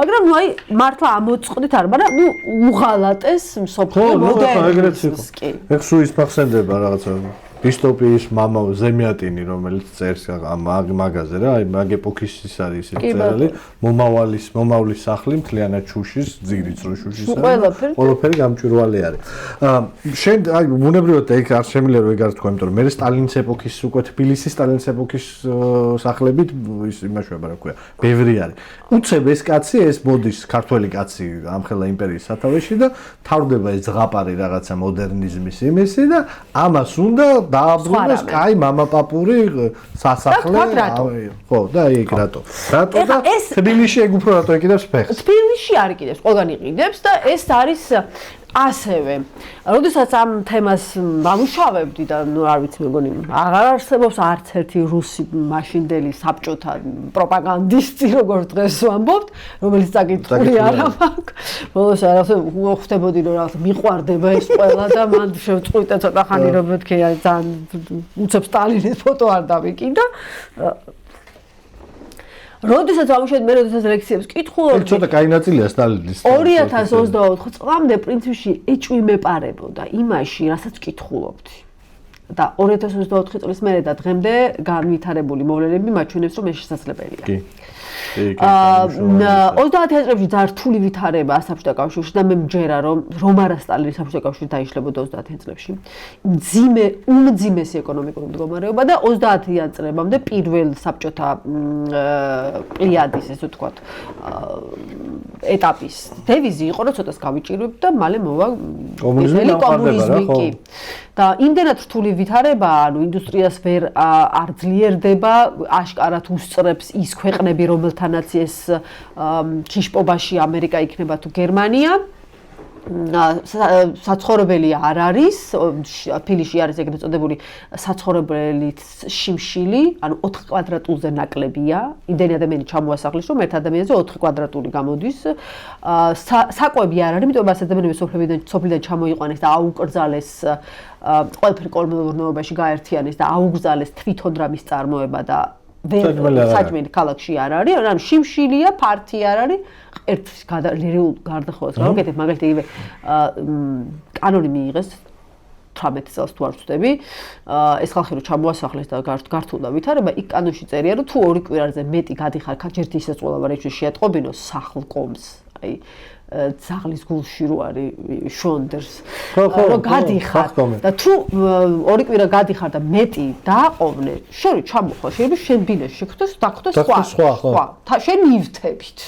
მაგრამ ნუ აი მართლა ამოწყდით არა, მაგრამ ნუ უღალატეს მსოფლიო მოდერნიზმს. ეგ სუის ფახსენდება რაღაცა. დისტოპიის მამა ზემიატინი რომელიც წერს ამ მაგაზე რა აი მაგ ეპოქის ის არის ეს წერილი მომავლის სახლი მთლიანად შუშის ძირიც რო შუშის ყველაფერი გამჭვირვალე არის შენ აი უნებრივად ეგ არ შემიძლია რომ ეგ არ თქვა იმიტომ რომ მე სტალინის ეპოქის უკვე თბილისის სტალინის ეპოქის სახლებით ის იმაშვება რა ქვია ბევრი არის უცებ ეს კაცი ეს მოდის ქართველი კაცი ამხელა იმპერიის სათავეში და თავდება ეს ზღაპარი რაღაცა მოდერნიზმის იმისი და ამას უნდა დააბრუნოს კაი მამაპაპური სასახლე ხო და ეგ რატო და თბილისში ეგ უფრო რატო ეკიდებს ფეხს თბილისში არ ეკიდებს ყველგან იყიდებს და ეს არის ასევე როდესაც ამ თემას ვამუშავებდი და ნუ არ ვიცი მეგონი აღარ არსებობს არც ერთი რუსი მაშინდელი საბჭოთა პროპაგანდისტი როგორც დღეს ვამბობთ რომელიც საკითხული არ აქვს ბოლოს რაღაცა ხვდებოდი რომ რაღაცა მიყვარდება ეს ყველა და მან შევწყვიტე ცოტა ხანი რომ მეთქე ძალიან უცებ სტალინის ფოტო არ დავიკიდა როდესაც ვამუშავებდი მე როდესაც ლექციებს კითხულობდი ეს ცოტა კაი ნაწილია სტალინის 2024 წლამდე პრინციპში ეჭვი მეპარებოდა იმაში რასაც კითხულობდი და 2024 წლის მერე და დღემდე განვითარებული მოვლენები მაჩვენებს რომ ეს შესაძლებელია კი 30-იან წლებში ძალიან რთული ვითარება საბჭოთა კავშირში და მე მჯერა რომ არა სტალინის საბჭოთა კავშირი დაიშლებოდა 30-იან წლებში უმძიმესი ეკონომიკური მდგომარეობა და 30-იან წლებამდე პირველ საბჭოთა პლიადის ესე ვთქვათ ეტაპის დევიზი იყო რომ ცოტას გავიჭირვებ და მალე მოვა კომუნიზმი კი და იმდენად რთული ვითარება ანუ ინდუსტრიას ვერ არ ძლიერდება აშკარად უსწრებს ის ქვეყნები რომელთანაც ეს ჩიშპობაში ამერიკა იქნება თუ გერმანია საცხოვრებელი არ არის, ფილიში არის ეგრეთ წოდებული საცხოვრებელი შიმშილი, ანუ 4 კვადრატულზე ნაკლებია. იმდენი ადამიანი ჩამოასახლის, რომ ერთ ადამიანზე 4 კვადრატული გამოდის. საკვები არ არის, იმიტომ რომ ადამიანები სოფლიდან ჩამოიყვანეს და აუკრძალეს ყველაფერი კოლმეურნეობაში გაერთიანეს და აუგზალეს თვითონ რამის წარმოება და საჭმელი ქალაქში არ არის, ანუ შიმშილია, ფართი არ არის. ერთის გარდახოვას გავაკეთებ, მაგალითად იგივე კანონი მიიღეს 18 წელს თუ არ ვცდები, ეს ხალხი რომ ჩამოასახლეს და გართულდა ვითარება, იქ კანონში წერია, რომ თუ 2 კვირაზე მეტი გადიხარ, ჯერ ისე წველა ვარ შეატყობინოს სახლკომს, აი ძაღლის გულში რო არის შონდერს, რომ გადიხარ და თუ 2 კვირა გადიხარ და მეტი დააყოვნე, შენ ჩამოხვალ, შეიძლება შენ ბინაში შეგხვდეს, დაგხვდეს სხვა, შენ მივთებით.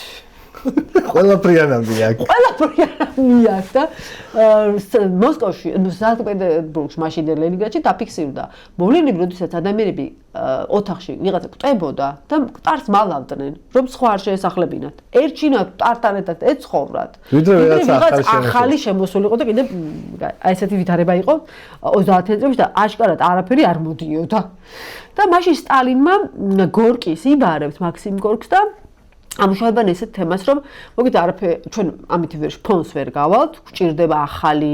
ყველაფრიანამი აქვს. ყველაფრიანამი აქვს და მოსკოვში, სანქტ-პეტერბურგში, მაშინ ლენინგრადში დაფიქსირდა. მოვლენები, როდესაც ადამიანები ოთახში ვიღაცა კვდებოდა და მკტარს მალავდნენ, რომ სხვა არ შეესახლებინათ. ერჩინათ მკტართან ერთად ეცხოვრათ. ვიდრე ვიღაც ახალი შემოსულიყო და კიდე აი ესეთი ვითარება იყო 30 წლებში და აშკარად არაფერი არ მოდიოდა. და მაშინ სტალინმა გორკის იბარებს მაქსიმ გორკს და ამუშავებენ ესეთ თემას, რომ მოგით არაფერი ჩვენ ამით ფონს ვერ გავალთ, გვჭირდება ახალი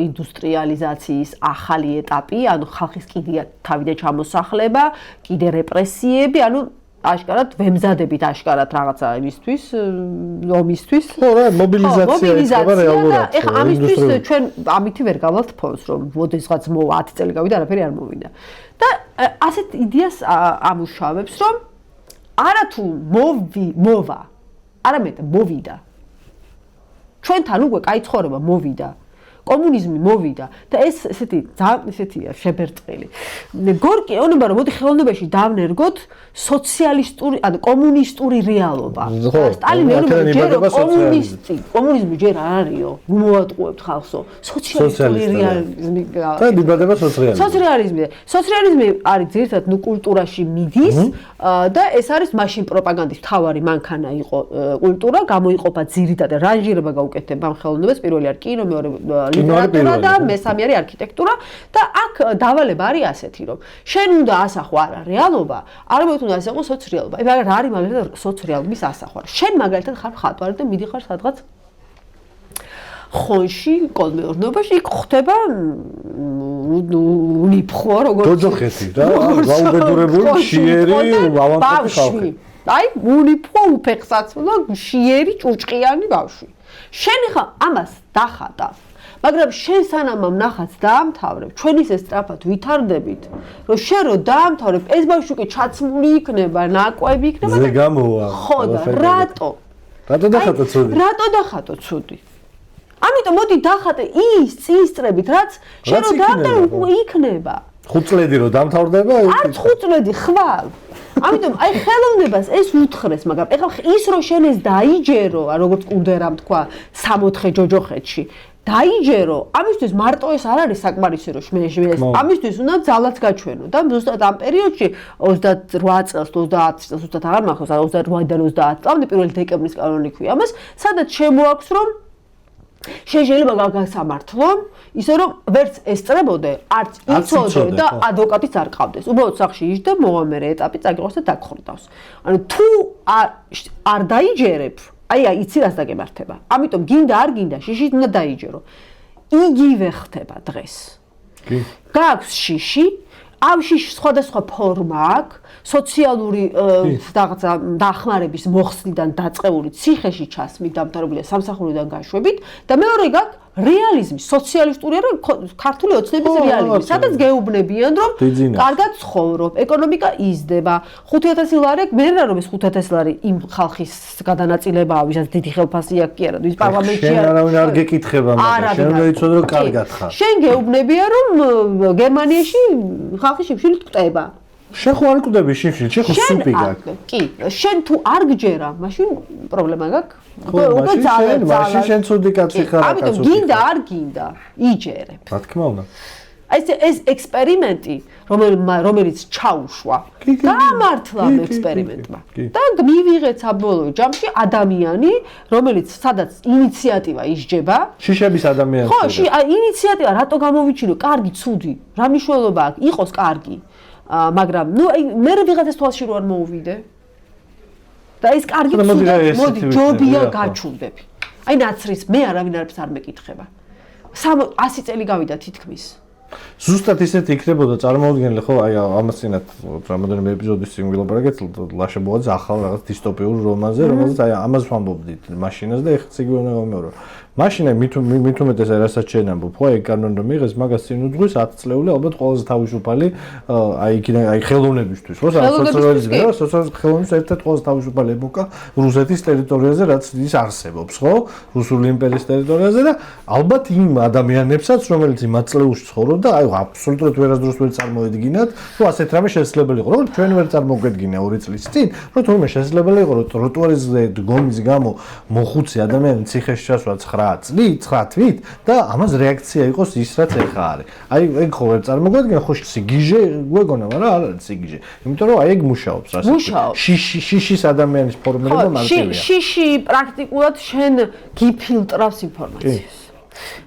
ინდუსტრიალიზაციის ახალი ეტაპი, ანუ ხალხის კიდე თავიდან ჩამოსახლება, კიდე რეპრესიები, ანუ აშკარად ვემზადებით აშკარად რაღაცა იმისთვის, ომისთვის. ხო, რა, მობილიზაცია ხდება რეალურად. ეხლა ამისთვის ჩვენ ამით ვერ გავალთ ფონს, რომ მოდესღაც 10 წელი გავიდა, არაფერი არ მოვიდა. და ასეთ იდეას ამუშავებს, რომ არათუ მოვა, არამედ მოვიდა. ჩვენთან უკვე კაი ცხოვრება მოვიდა. კომუნიზმი მოვიდა და ეს ესეთია შებერტყილი. გორკი ეუბნება, რომ მოდი ხელოვნებაში დავნერგოთ სოციალისტური, ანუ კომუნისტური რეალობა. სტალინი ეუბნება, რომ კომუნიზმი ჯერ არ არისო, მოვატყუებთ ხალხსო, სოციალისტური რეალიზმი. და იბადება სოციალიზმი. სოციალიზმი არის ძირითადად კულტურაში მიდის და ეს არის მაშინ პროპაგანდის მთავარი მანქანა იყო კულტურა, გამოიყოფა ძირითადად რანჟირება გაუკეთება ამ ხელოვნებას, პირველი არის კინო, მეორე ლიტერატურა და მესამე არის არქიტექტურა და აქ დავალება არის ასეთი, რომ შენ უნდა ასახო არა რეალობა, არამედ უნდა ასახო სოციალობა. აი მაგრამ რა არის მაგალითად სოციალობის ასახვა? შენ მაგალითად ხარ მხატვარი და მიდიხარ სადღაც ხონში, კოლმეურნეობაში, იქ ხდება უნიფხო როგორც დოძოხეთი რა, გაუბედურებული შიერი ავანტები ხალხი. აი უნიფხო უფეხსაცმლო შიერი ჭუჭყიანი ბავშვი. შენ ხა ამას დახატა. მაგრამ შენ სანამ ამ ნახატს დაამთავრებ, ჩვენ ისე სწრაფად ვითარდებით, რომ შენ რო დაამთავრებ, ეს ბავშვი კი ჩაცმული იქნება, ნაკვები იქნება. ზე გამოვა. ხო და რატო? რატო დახატო ცუდი? რატო დახატო ცუდი? ამიტომ მოდი დახატე ის წინსწრებით, რაც შენ რო დაამთავრებ, იქნება. 5 წლები რო დამთავრდება, არც 5 წლები ხვალ. ამიტომ აი ხელოვნებას ეს უთხრეს, მაგრამ ეხლა ის რო შენ ეს დაიჯერო, როგორც კუნდერამ თქვა 64 ჯოჯოხეთში. დაიჯერო, ამისთვის მარტო ეს არ არის საკმარისი რომ ეს ამისთვის უნდა ძალაც გაჩვენო და ზუსტად ამ პერიოდში 28 წელს, 30 წელს, ზუსტად აღარ მახსოვს, 28-დან 30 წლამდე პირველი დეკემბრის კანონი ქვია ამას, სადაც შემოაქვს რომ შეიძლება გაგასამართლო, ისე რომ ვერც ესწრებოდე, არც იცოდე და ადვოკატიც არ ყავდეს. უბრალოდ სახში იჯდა, მოამერე ეტაპი წაგიყოს და დაგხრდავს. ანუ თუ არ დაიჯერებ აი იცი რას დაგემართება. ამიტომ გინდა არ გინდა შიშით უნდა დაიჯერო. იგივე ხდება დღეს. კი. გაქვს შიში, ამ შიშს სხვადასხვა ფორმა აქვს, სოციალური რაღაცა დახმარების მოხსნიდან დაწყებული ციხეში ჩასმით დამთავრებულია სამსახურიდან გაშვებით და მეორე გაქვს რეალიზმი, სოციალისტური არა ქართული ოცნების რეალიზმი, სადაც გეუბნებიან რომ კარგად ცხოვრობ, ეკონომიკა იზრდება, 5000 ლარი აქვს, მე რა რომ ეს 5000 ლარი იმ ხალხის გადანაწილებაა, ვისაც დიდი ხელფასი აქვს კი არა, ვის პარლამენტში შენ არავინ არ გეკითხება მაგრამ შენ უნდა იცოდე რომ კარგად ხარ. შენ გეუბნებიან რომ გერმანიაში ხალხი შიმშილით კვდება. შენ ხო არ კვდები შიმშილით, შენ ხო სუპი გაქვს. კი, შენ თუ არ გჯერა, მაშინ პრობლემა გაქვს. მაშინ შენ ცუდი კაცი ხარ. ამიტომ გინდა არ გინდა, იჯერებ. რა თქმა უნდა. ეს ექსპერიმენტი, რომელიც ჩაუშვა, გამართლა ამ ექსპერიმენტმა. და მივიღეთ საბოლოო ჯამში ადამიანი, რომელიც სადაც ინიციატივა ისჯება. შიშების ადამიანი. ხო, ინიციატივა რატო გამოვიჩინო? კარგი, ცუდი. რა მნიშვნელობა აქვს? იყოს კარგი. მაგრამ მე ვიღაცას თვალში რო არ მოუვიდე. და ეს კარგი ცუდა, მოდი ჯობია გაჩუნდები. აი ნაცრის მე არავინ არაფერს არ მეკითხება. 100 წელი გავიდა თითქმის. ზუსტად ისეთი იქნებოდა წარმოუდგენელი ხო აი ამას წინათ რამოდენიმე ეპიზოდის წინ ვილაპარაკეთ ლაშებოაძე ახალ რაღაც დისტოპიურ რომანზე რომელზეც აი ამას ვამბობდით მაშინაც და ეხლა ციგი უნდა გამეორო მაშინ მით უმეტეს რასაც შენ ამბობ ხო აი კანონი რომ იღეს მაგას წინ უძღვის 10 წლეული ალბათ ყველაზე თავისუფალი აი იქიდან აი ხელოვნებისთვის ხო სოციალიზმის ხელოვნების ერთ-ერთი ყველაზე თავისუფალი ეპოქა რუსეთის ტერიტორიაზე რაც ის არსებობს ხო რუსული იმპერიის ტერიტორიაზე და ალბათ იმ ადამიანებსაც რომელიც იმ წლებში ცხოვრობდა აი აბსოლუტურად ვერასდროს ვერ წარმოედგინათ თუ ასეთ რამე შესაძლებელი იყო რომ ჩვენ ვერ წარმოგვედგინა 2 წლის წინ რომ თუმცა შესაძლებელი იყო რომ ტროტუარზე დგომის გამო მოხუცი ადამიანი ციხეში ჩასვლა 9 თვით და ამას რეაქცია იყოს ის რაც ეხა არის აი ეგ ხო ვერ წარმოგვედგინა ხო სიგიჟე გვეგონა მაგრამ არ არის სიგიჟე იმიტომ რომ აი ეგ მუშაობს რასაც შიშის ადამიანის ფორმირება მარტივია შიში პრაქტიკულად შენ გიფილტრავს ინფორმაციას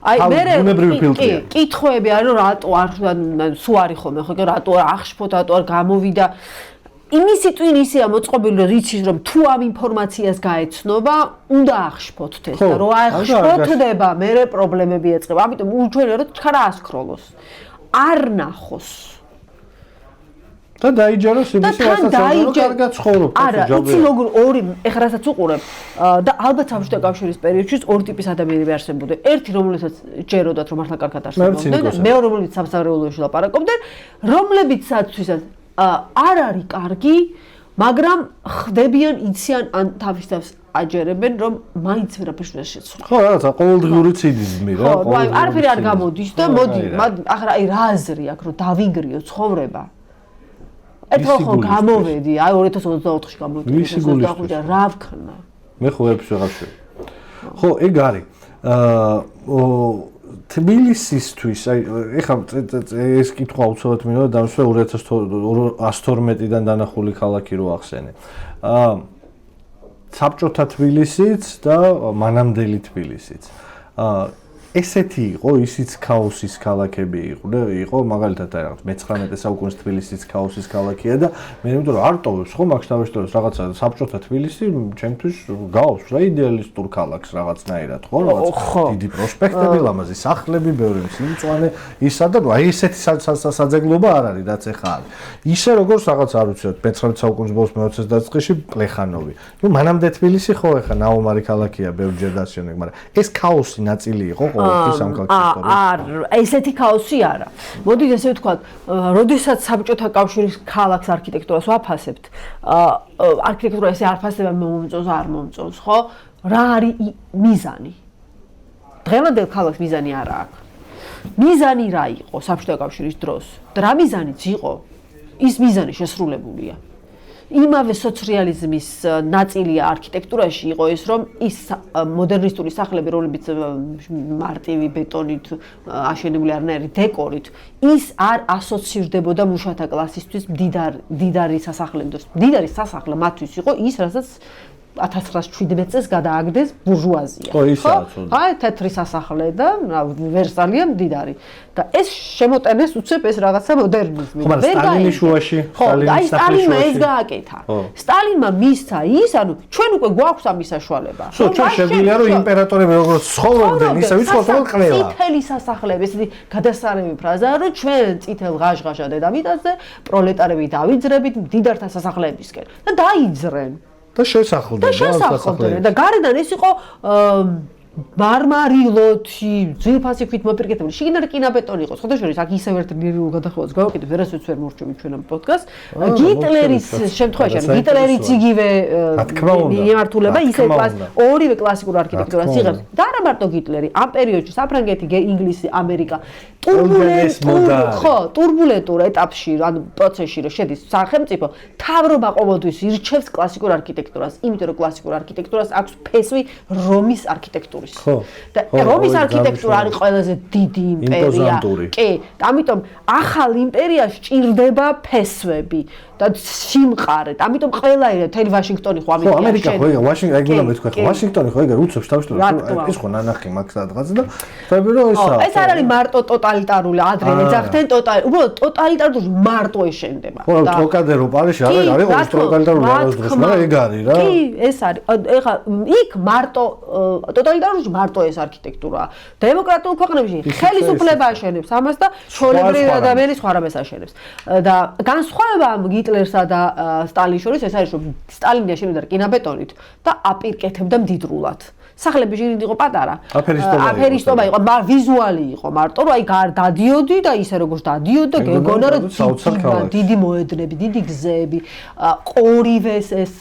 აი მე კითხვები არის რომ რატო არ სულ არის ხოლმე ხო რატო არ აღშფოთ რატო არ გამოვიდა იმისი ტვინი ისეა მოწყობილი რომ რიცის რომ თუ ამ ინფორმაციას გაეცნობა უნდა აღშფოთთ ეს და რომ აღშფოთდება მე პრობლემები ეწყება ამიტომ უჩვენე რომ ჩქარა ასკროლოს არ ნახოს და დაიჯეროს იმისი რასაც აღარ კარგად ცხოვრობ არა იცი როგორ ორი ეხლა რასაც უყურებ და ალბათ საბჭოთა კავშირის პერიოდში ორი ტიპის ადამიანები არსებობდნენ ერთი რომელსაც ჯეროდათ რომ მართლა კარგად არსებობდნენ და მეორე რომელიც სამსახურეულობაში ლაპარაკობდნენ რომლებიცაცვისაც არ არის კარგი მაგრამ ხდებიან იციან ან თავის თავს აჯერებენ რომ მაინც ვერაფერს ვერ შეცვლა ხო რაღაცა ყოველდღიური ცინიზმი რა ხო აი არაფერი არ გამოდის და მოდი ახლა აი რა აზრი აქვს რომ დავინგრიო ცხოვრება ერთხელ ხო გამოვედი, აი 2024-ში გამოვედი, რა ვქნა? მე ხო ვერაფერს ვეღარ შვი. ხო, ეგ არის. თბილისისთვის, აი ეხლა ეს კითხვა უცბად მინდა დამსვე 2112-დან დანახული ქალაქი რო ახსენე. საბჭოთა თბილისიც და მანამდელი თბილისიც. ესეთი იყო ისიც ქაოსის ქალაქები იყო მაგალითად აი რაღაც მე-19 საუკუნის თბილისიც ქაოსის ქალაქია და მე იმიტომ რომ არ ტოვებს ხო მაგ შტაბეშტოს რაღაცა საბჭოთა თბილისი ჩემთვის გავს რა იდეალისტურ ქალაქს რაღაცნაირად ხო რაღაც დიდი პროსპექტები ლამაზი სახლები ბევრი სიმწვანე ისა და აი ესეთი საძეგლობა არ არის რაც ეხა არის ისე როგორც რაღაც არ ვიცი მე-19 საუკუნის ბოლოს მე-20 დაწყეში პლეხანოვი ნუ მანამდე თბილისი ხო ეხა ნაომარი ქალაქია ბევრჯერ დასვენე მაგრამ ეს ქაოსი ნაწილი იყო არ ესეთი ქაოსი არა. მოდით ესე ვთქვათ, როდესაც საბჭოთა კავშირის ქალაქს არქიტექტურას ვაფასებთ, არქიტექტურა ესე არ ფასდება მომწონს, არ მომწონს, ხო? რა არის მიზანი? დღევანდელ ქალაქს მიზანი არა აქვს. მიზანი რა იყო საბჭოთა კავშირის დროს? და რა მიზანიც იყო? ის მიზანი შესრულებულია. იმავე სოციალიზმის ნაწილია არქიტექტურაში იყო ის რომ ის მოდერნისტული სახლები რომლებიც მარტივი ბეტონით აშენებული არნაირი დეკორით ის არ ასოცირდებოდა მუშათა კლასისთვის მდიდარი სასახლე მათთვის იყო ის რასაც 1917 წელს გადააგდეს ბურჟუაზია. ხო, ისაა ცუდი. აი, თეთრი სასახლე და ვერსალია მდიდარი. და ეს შემოტენეს უცებ ეს რაღაცა მოდერნიზმი. ხო, სტალინის შუაში, სტალინის სახლში ეს გააკეთა. სტალინმა მისცა ის, ანუ ჩვენ უკვე გვაქვს ამის საშუალება. ხო, ჩვენ შეგვიძლია რომ იმპერატორები როგორც ცხოვრობდნენ, ისე ვიცხოვრდნენ ყველა. წითელი სასახლები, ესეთი გადასარევი ფრაზაა, რომ ჩვენ წითელ ღაშღაშა დედამიწაზე პროლეტარები დავიძრებით მდიდართა სასახლებისკენ და დაიძრენ. და შესახლდნენ და გარედან ეს იყო მარმარილოთი, ძვირფასი ქვით მოპირკეთებული. შიგნით კინაბეტონი იყო. სხვადასხვა აქ ისევ ერთ ნერვიულ გადახვევას გავაკეთებ, ვერასოდეს ვერ მორჩები ჩვენ ამ პოდკასტს. გიტლერის შემთხვევაში, გიტლერიც იგივე მიმართულება, ისე ორივე კლასიკურ არქიტექტურას იღებს. და არა მარტო გიტლერი, ამ პერიოდში საფრანგეთი, ინგლისი, ამერიკა ტურბულენტურ ეტაპში, ანუ პროცესში რომ შედის სახელმწიფო, მთავრობა ყოველთვის ირჩევს კლასიკურ არქიტექტურას, იმიტომ რომ კლასიკურ არქიტექტურას აქვს ფესვი რომის არქიტექტურა. არქიტექტურის. და რომის არქიტექტურა არის ყველაზე დიდი იმპერია. კი, ამიტომ ახალ იმპერიას ჭირდება ფესვები და სიმყარე. ამიტომ ყველაირად მთელი ვაშინგტონი ხო ამიტომ ამერიკა ხო ეგ მეთქვა ხო ვაშინგტონი ხო ეგ უცებს თავს ის ხო ნანახი მაქვს სადღაც და ხები რომ ეს არ არის მარტო ტოტალიტარული ადრე ეძახდნენ უბრალოდ ტოტალიტარული მარტო ეშენდება და ტოკადერო პარიში არის ტოტალიტარული რაღაც დროს მაგრამ ეგ არის რა კი ეს არის ეხლა იქ მარტო ტოტალიტარული მარტო ეს არქიტექტურაა დემოკრატიულ ქვეყნებში ხელისუფლება აშენებს ამას და ჩვეულებრივი ადამიანი სხვა რამეს აშენებს და განსხვავება ჰიტლერსა და სტალინის შორის ეს არის რომ სტალინი აშენებდა რკინაბეტონით და აპირკეთებდა მდიდრულად სახლები ჟირინდი იყო პატარა აფერისტობა იყო ვიზუალი იყო მარტო რომ აი დადიოდი და ისე როგორც დადიოდი და გეგონა რომ დიდი მოედნები დიდი გზები ორივეს ეს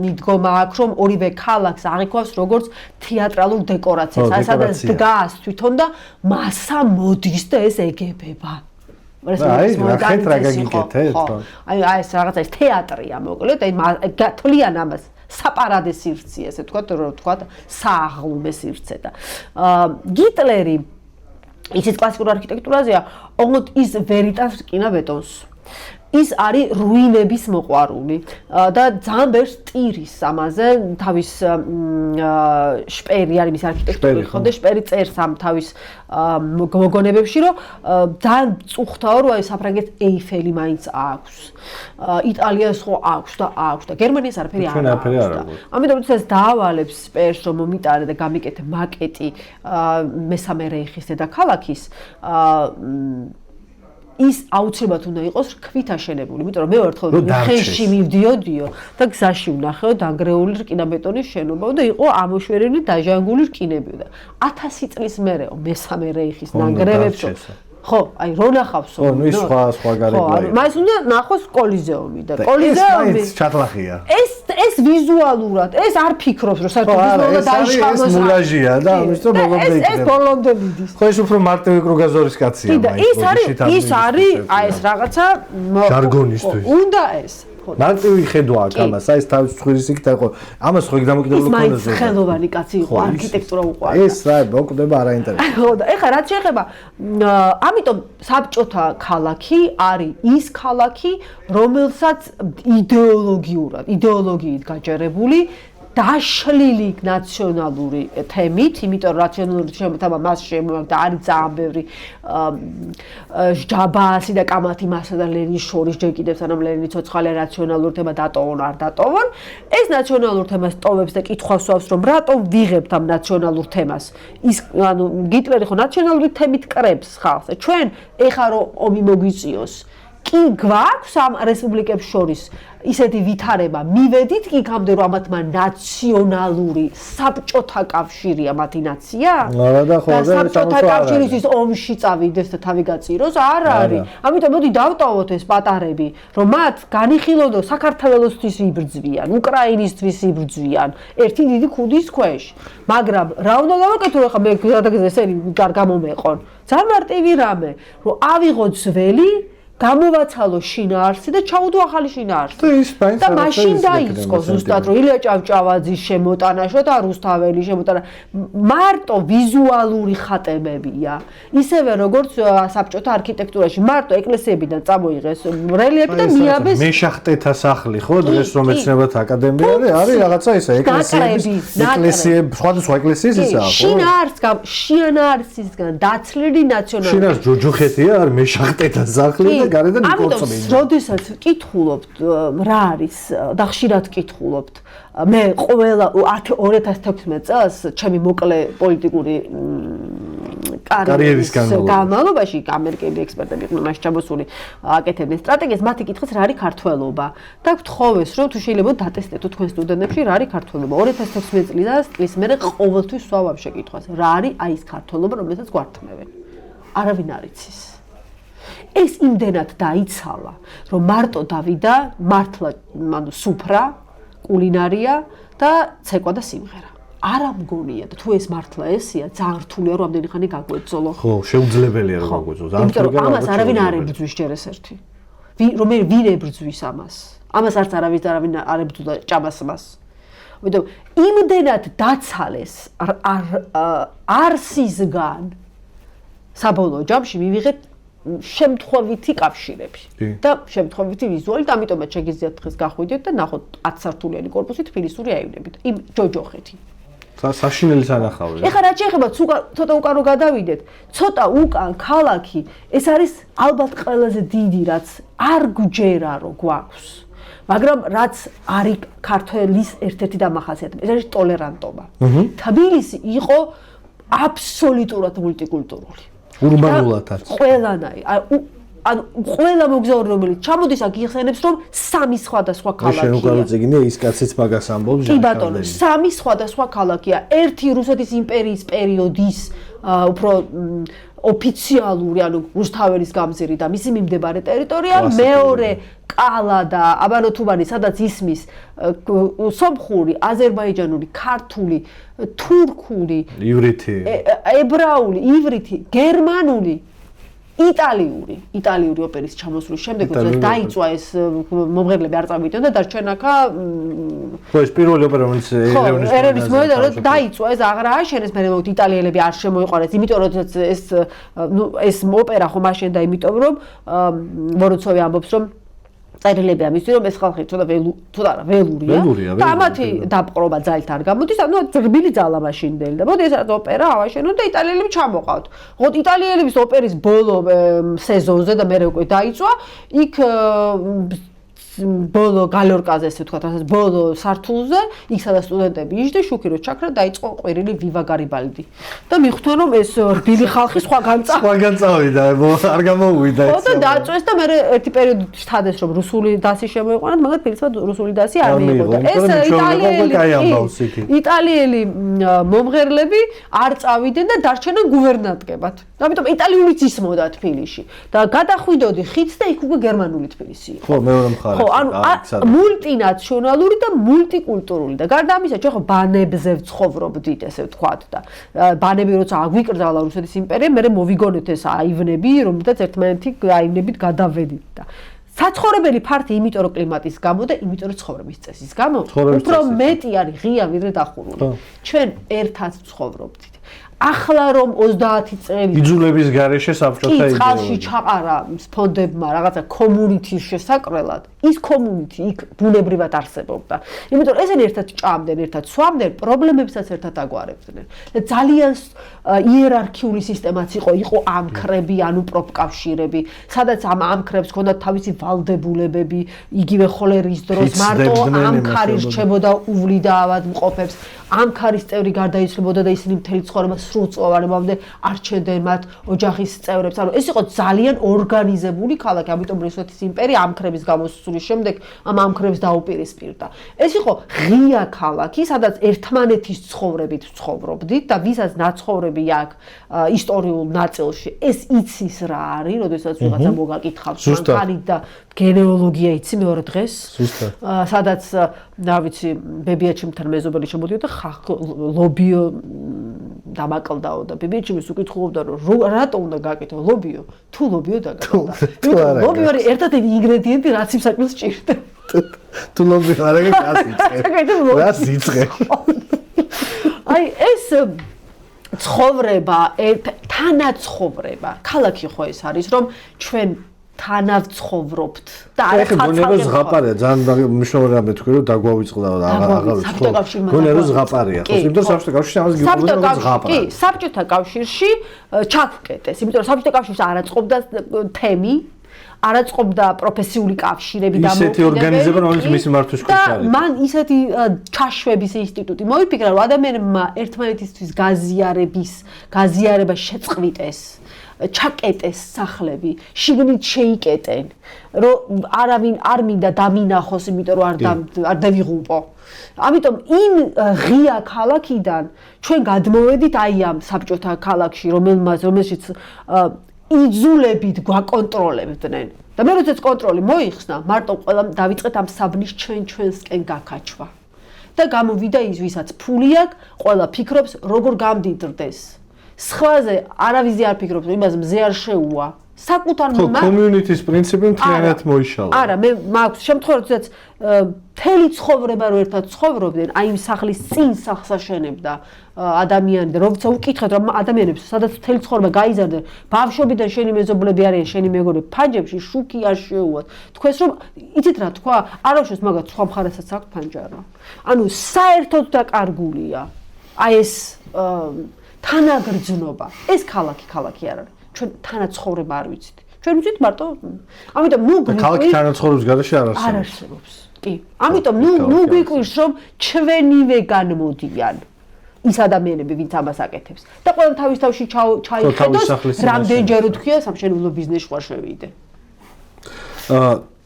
მიდგომა აქვს რომ ორივე ქალაქს აღიქვავს როგორც თეატრალურ დეკორაციას აი სადაც დგას თვითონ და მასა მოდის და ეს ეგებება აი რა გაგიკეთეთ აი ეს რაღაცა ეს თეატრია მოკლედ აი თვლიან ამას საპარადე სივრცე ესე ვთქვათ სააღლუმე სივრცე და ჰიტლერი ისიც კლასიკურ არქიტექტურაზეა ოღონდ ის ვერ იტანს რკინაბეტონს ის არის რუინების მოყვარული და ძალიან ბევრს ტირის ამაზე თავის შპერი არის მის არქიტექტურული ხონდე შპერი წერს ამ თავის მოგონებებში რომ ძალიან წუხთაო რომ აი საფრანგეთს ეიფელი მაინც აქვს იტალიას ხო აქვს და გერმანიას არაფერი არ აქვს ამიტომ ეს დაავალებს სპერს რომ მომიტანე და გამიკეთე მაკეტი მესამე რეიხის დედაქალაქის ის აუცილებლად უნდა იყოს რქვით აშენებული, იმიტომ რომ მე ერთხელ ხეში მივდიოდიო და გზაში ვნახეო დანგრეული რკინაბეტონის შენობა და იყო ამოშვერილი დაჟანგული რკინები და 1000 წლის მერეო მესამე რეიხის ნანგრევებშო ხო, აი რო ნახავსო. ხო, ნუ ის სხვა გარეგვა. ხო, მას უნდა ნახოს კოლიზეუმი და კოლიზეუმი ჩატლახია. ეს ვიზუალურად, ეს არ ფიქრობს რომ საერთოდ უნდა დაიშალოს. ეს მულაჟია და ამიტომ ბოლომდე იქნება. ეს ბოლომდე მიდის. ხო, ეს უფრო მარტივი კრუგაზორის კაცია მაინც. ის არის აი ეს რაღაცა ჟარგონისტვის. უნდა ეს მარტივი ხედვა აქვს ამას, აი ეს თავის ცხვირის იქ და იყო. ამას ხო იქ დამოკიდებული ქონდა. ის ხელოვანი კაცი იყო, არქიტექტურა უყვარდა. ეს რა, მოკვდება არაინტერესო. ხო და ეხლა რაც შეეხება, ამიტომ საბჭოთა ქალაქი არის ის ქალაქი, რომელსაც იდეოლოგიით გაჯერებული დაშლილი ნაციონალური თემით, იმიტომ რომ ნაციონალური თემა მას შემოაქვს და არის ძალიან ბევრი ჯაბასი და კამათი მასა და ლენის შორის ჯერ კიდევ სანამ ლენი ცოცხალე რაციონალური თემა დატოვონ არ დატოვონ ეს ნაციონალურ თემას ტოვებს და კითხვას სვავს რომ რატომ ვიღებთ ამ ნაციონალურ თემას ის ანუ ჰიტლერი ხო ნაციონალური თემით კრებს ხალხს ჩვენ ეხა რომ ომი მოგვიწიოს კი გვაქვს ამ რესპუბლიკებს შორის ისეთი ვითარება მივედით კი გამდე რომ ამათმა ნაციონალური საბჭოთა კავშირია მათი ნაცია? არა და ხო და საბჭოთა კავშირის ის ომში წავიდეს და თავი გაწიროს? არ არის. ამიტომ მოდი დავტოვოთ ეს პატარები, რომ მათ განიხილონ საქართველოსთვის იბრძვიან, უკრაინისთვის იბრძვიან, ერთი დიდი ქუდის ქვეშ. მაგრამ რა უნდა გავაკეთო ახლა მე ესენი გამომეყონ. ძალიან მარტივი რამე, რომ ავიღოთ ძველი გამოვაცალო შინაარსი და ჩაუდო ახალი შინაარსი. და მაშინ დაიწყო ზუსტად რომ ილია ჭავჭავაძის შემოტანაშო და რუსთაველის შემოტანა მარტო ვიზუალური ხატებებია. ისევე როგორც საბჭოთა არქიტექტურაში მარტო ეკლესიებიდან წამოიღეს რელიეფი და მიაბეს მეშახტეთა სახლი ხო დღეს რომ მეცნიერებათა აკადემია არის რაღაცა ისა ეკლესიები სხვადასხვა ეკლესიის ისაა ხო? შინაარსისგან დაცლილი ნაციონალური შინაარს ჯოჯოხეთია არ მეშახტეთა სახლი და გარედან ამიტომ როდესაც კითხულობთ რა არის და ხშირად კითხულობთ მე ყველა 2016 წელს ჩემი მოკლე პოლიტიკური კარიერის განმავლობაში ამერიკელი ექსპერტები იყვნენ მას ჩამოსული აკეთებდნენ სტრატეგიას მათი კითხეს რა არის ქართველობა და გთხოვეს რომ თუ შეიძლება დატესტეთო თქვენ სტუდენტებში რა არის ქართველობა 2016 წლის მერე ყოველთვის სვავ ამ შეკითხვას რა არის აი ეს ქართველობა რომელსაც გვართმევენ არავინ არ იცის ეს იმდენად დაიცალა, რომ მარტო დავიდა მართლა, ანუ სუფრა, კულინარია და ცეკვა და სიმღერა. არა მგონია და თუ ეს მართლა ესია, ძალიან რთულია რომ ამდენი ხანი გაგვეძოლო. ხო, შეუძლებელია რომ გაგვეძოლო. ძალიან რთულია. ამას არავინ არ ებრძვის ჯერ ეს ერთი. ვინ ებრძვის ამას? ამას არც არავინ არ ებრძოდა ჭამას მას. ამიტომ იმდენად დაცალეს არსისგან საბოლოო ჯამში მივიღეთ შემთხვევითი კავშირები და შემთხვევითი ვიზუალი და ამიტომაც შეგიძლიათ დღეს გახვიდეთ და ნახოთ 10 სართულიანი კორპუსი თბილისური აივნებით იმ ჯოჯოხეთი საშინელი სანახავია ეხლა რაც შეეხება ცოტა უკანო გადავიდეთ ცოტა უკან ქალაქი ეს არის ალბათ ყველაზე დიდი რაც არ გვჯერა რომ გვაქვს მაგრამ რაც არის ქართველის ერთ-ერთი დამახასიათებელი ეს არის ტოლერანტობა თბილისი იყო აბსოლუტურად მულტიკულტურული ურბანულადაც ყველანაირი ანუ ყველა მოგზაური რომელიც ჩამოდის აქ იხსენებს რომ სამი სხვადასხვა ქალაქია შენ უკან წიგნია ის კაციც მაგას ამბობს კი ბატონო სამი სხვადასხვა ქალაქია ერთი რუსეთის იმპერიის პერიოდის უფრო ოფიციალური ანუ რუსთაველის გამზირი და მისი მიმდებარე ტერიტორია მეორე კალა და აბანოთუბანი სადაც ისმის სომხური აზერბაიჯანული ქართული თურქული ივრითი ებრაული ივრითი გერმანული იტალიური ოპერის ჩამოსვლის შემდეგ როდესაც დაიწვა ეს მომღერლები არ წავიდნენ და დარჩენ აქა ხო ეს პირველი ოპერა რომელიც ერევნის მოედა რომ დაიწვა ეს აღარ ააშენეს მე მოვით იტალიელები არ შემოიყვანეს იმიტომ როდესაც ეს ოპერა ხო მაშინ და იმიტომ რომ ვოროცოვი ამბობს რომ წერილები ამისთვის რომ ეს ხალხი ცოტა ველურია და ამათი დაპყრობა ძალით არ გამოდის ანუ რბილი ძალა მაშინდელი და მოდი ეს ოპერა ავაშენოთ და იტალიელები ჩამოყავთ ხო იტალიელების ოპერის ბოლო სეზონზე და მე უკვე დაიწვა იქ ბოლო გალორკაზე ესე ვთქვათ, რასაც ბოლო სართულზე, იქ სადაც სტუდენტები იჯდნენ, შუქი რო ჩაქრა, დაიწყო ყვირილი ვივა გარიბალდი. და მიხვდნენ რომ ეს რბილი ხალხი სხვაგან წავიდა, არ გამოუვიდა ეს. ხო და დაწვეს და მე ერთი პერიოდი ჩთადეს რომ რუსული დასი შემოიყვანათ, მაგრამ ფილმსმა რუსული დასი არ მიიღო და ეს იტალიელი მომღერლები არ წავიდნენ და დარჩენენ გუბერნატორებად. ამიტომ იტალიური ისმოდა თბილისში და გადახვიდოდი ხიდს და იქ უკვე გერმანული თბილისი იყო. ხო, მეორე მხარე. ანუ მულტინაციონალური და მულტიკულტურული და გარდა ამისა ჩვენ ხო ბანებზე ვცხოვრობდით ესე ვთქვათ და ბანები როცა აგვიკრძალა რუსეთის იმპერია მე მოვიგონეთ ეს აივნები რომელთაც ერთმანეთი აივნებით გადავედით და საცხოვრებელი ფართი იმიტომ რომ კლიმატის გამო და იმიტომ რომ ცხოვრების წესის გამო უფრო მეტი არის ღია ვიდრე დახურული ჩვენ ერთად ვცხოვრობდით ახლა რომ 30 წელი იძულების გარეშე საბჭოთა იდეოლოგია წყალში ჩაყარა ფონდებმა რაღაცა კომუნიტის შესაკრელად ის კომუნიტი იქ ბუნებრივად არსებობდა იმიტომ რომ ესენი ერთად ჭამდნენ ერთად სვამდნენ პრობლემებსაც ერთად აგვარებდნენ და ძალიან იერარქიული სისტემაც იყო ამქრები ანუ პროფკავშირები სადაც ამ ამქრებს ჰქონდათ თავისი ვალდებულებები იგივე ხოლერის დროს მარტო ამქარი რჩებოდა უვლიდა ავადმყოფებს ამქარის წევრი გარდაიცვალებოდა და ისინი მთელი ცხოვრება სრულწლოვანებამდე არჩენდნენ მათ ოჯახის წევრებს. ანუ ეს იყო ძალიან ორგანიზებული ქალაქი, ამიტომ რუსეთის იმპერია ამქრების გამოსვლის შემდეგ ამ ამქრებს დაუპირისპირდა. ეს იყო ღია ქალაქი, სადაც ერთმანეთის ცხოვრებით ცხოვრობდით და ვისაც ნაცხოვრები აქ ისტორიულ ნაწილში ეს იცის რა არის, როდესაც ვიღაცა მოგაკითხავს მანქანით და გენეალოგია იცი მეორე დღეს. სადაც რა ვიცი, ბებიაჩემთან მეზობელი შემოდიოდა ლობიო დამაკლდაო და ბებიაჩემს უკითხულობდა რომ რატო უნდა გაკეთო ლობიო თუ ლობიო დაგაკეთდა ლობიო არის ერთადერთი ინგრედიენტი რაც იმ საქმეს სჭირდება თუ ლობიო არ არის რას იწყე აი ეს ცხოვრება თანაცხოვრება ქალაქი ხო ეს არის რომ ჩვენ თანავცხოვრობთ და არ ხალხს ზღაპარია ძალიან მნიშვნელოვანი რამე თქვი რომ დაგვავიწყდა და აღარ გონია რომ ზღაპარია ხო იმიტომ საბჭოთა კავშირში ამას გიყვება ზღაპარია კი საბჭოთა კავშირში ჩაგკეტეს იმიტომ რომ საბჭოთა კავშირში არ აწყობდა თემი არ აწყობდა პროფესიული კავშირები და ისეთი ორგანიზება რომელიც მისი მართვის ქვეშ არის და მან ისეთი ჩაშვების ინსტიტუტი მოიფიქრა რომ ადამიანებმა ერთმანეთისთვის გაზიარება შეწყვიტეს ჩაკეტეს სახლები, შიგნით შეიკეტენ, რომ არავინ არ მინდა დამინახოს, იმიტომ რომ არ დავიღუპო. ამიტომ იმ ღია ქალაქიდან ჩვენ გადმოვედით აი ამ საბჭოთა ქალაქში, რომელშიც იძულებით გვაკონტროლებდნენ. და მე როდესაც კონტროლი მოიხსნა, მარტო ყველა დავიწყეთ ამ საბნის ჩვენსკენ გაქაჩვა. და გამოვიდა ის, ვისაც ფული აქვს, ყველა ფიქრობს, როგორ გამდიდრდეს. სხვაზე არავის არ ფიქრობს, იმას მზე არ შეუვა, საკუთარ community-ის პრინციპი მთლიანად მოიშალა. არა, მე მაქვს შემთხვევა, როდესაც მთელი ცხოვრება რო ერთად ცხოვრობდნენ, აი იმ სახლის წინ სახლს აშენებდა ადამიანი და როცა უკითხეთ რომ ადამიანებს სადაც მთელი ცხოვრება გაიზარდნენ, ბავშვობიდან შენი მეზობლები არიან, შენი მეგობრები, ფანჯებში შუქი არ შეუვათ. თქვენს რომ იცით რა თქვა? არავის მაგათ სხვა მხარესაც აქვს ფანჯარა. ანუ საერთოდ დაკარგულია. აი ეს თანაგრძნობა. ეს ქალაქი არ არის. ჩვენ თანაცხოვრება არ ვიცით. ჩვენ ვიცით მარტო, ამიტომ ქალაქი თანაცხოვრების გარეშე არ არსებობს. კი. ამიტომ ნუ გვიკვირს რომ ჩვენივე განმოდიან ის ადამიანები, ვინც ამას აკეთებს. და ყველამ თავის თავში ჩაიხედოს, რამდენჯერ უთქვია სამშენებლო ბიზნესში ხარ შევიდე.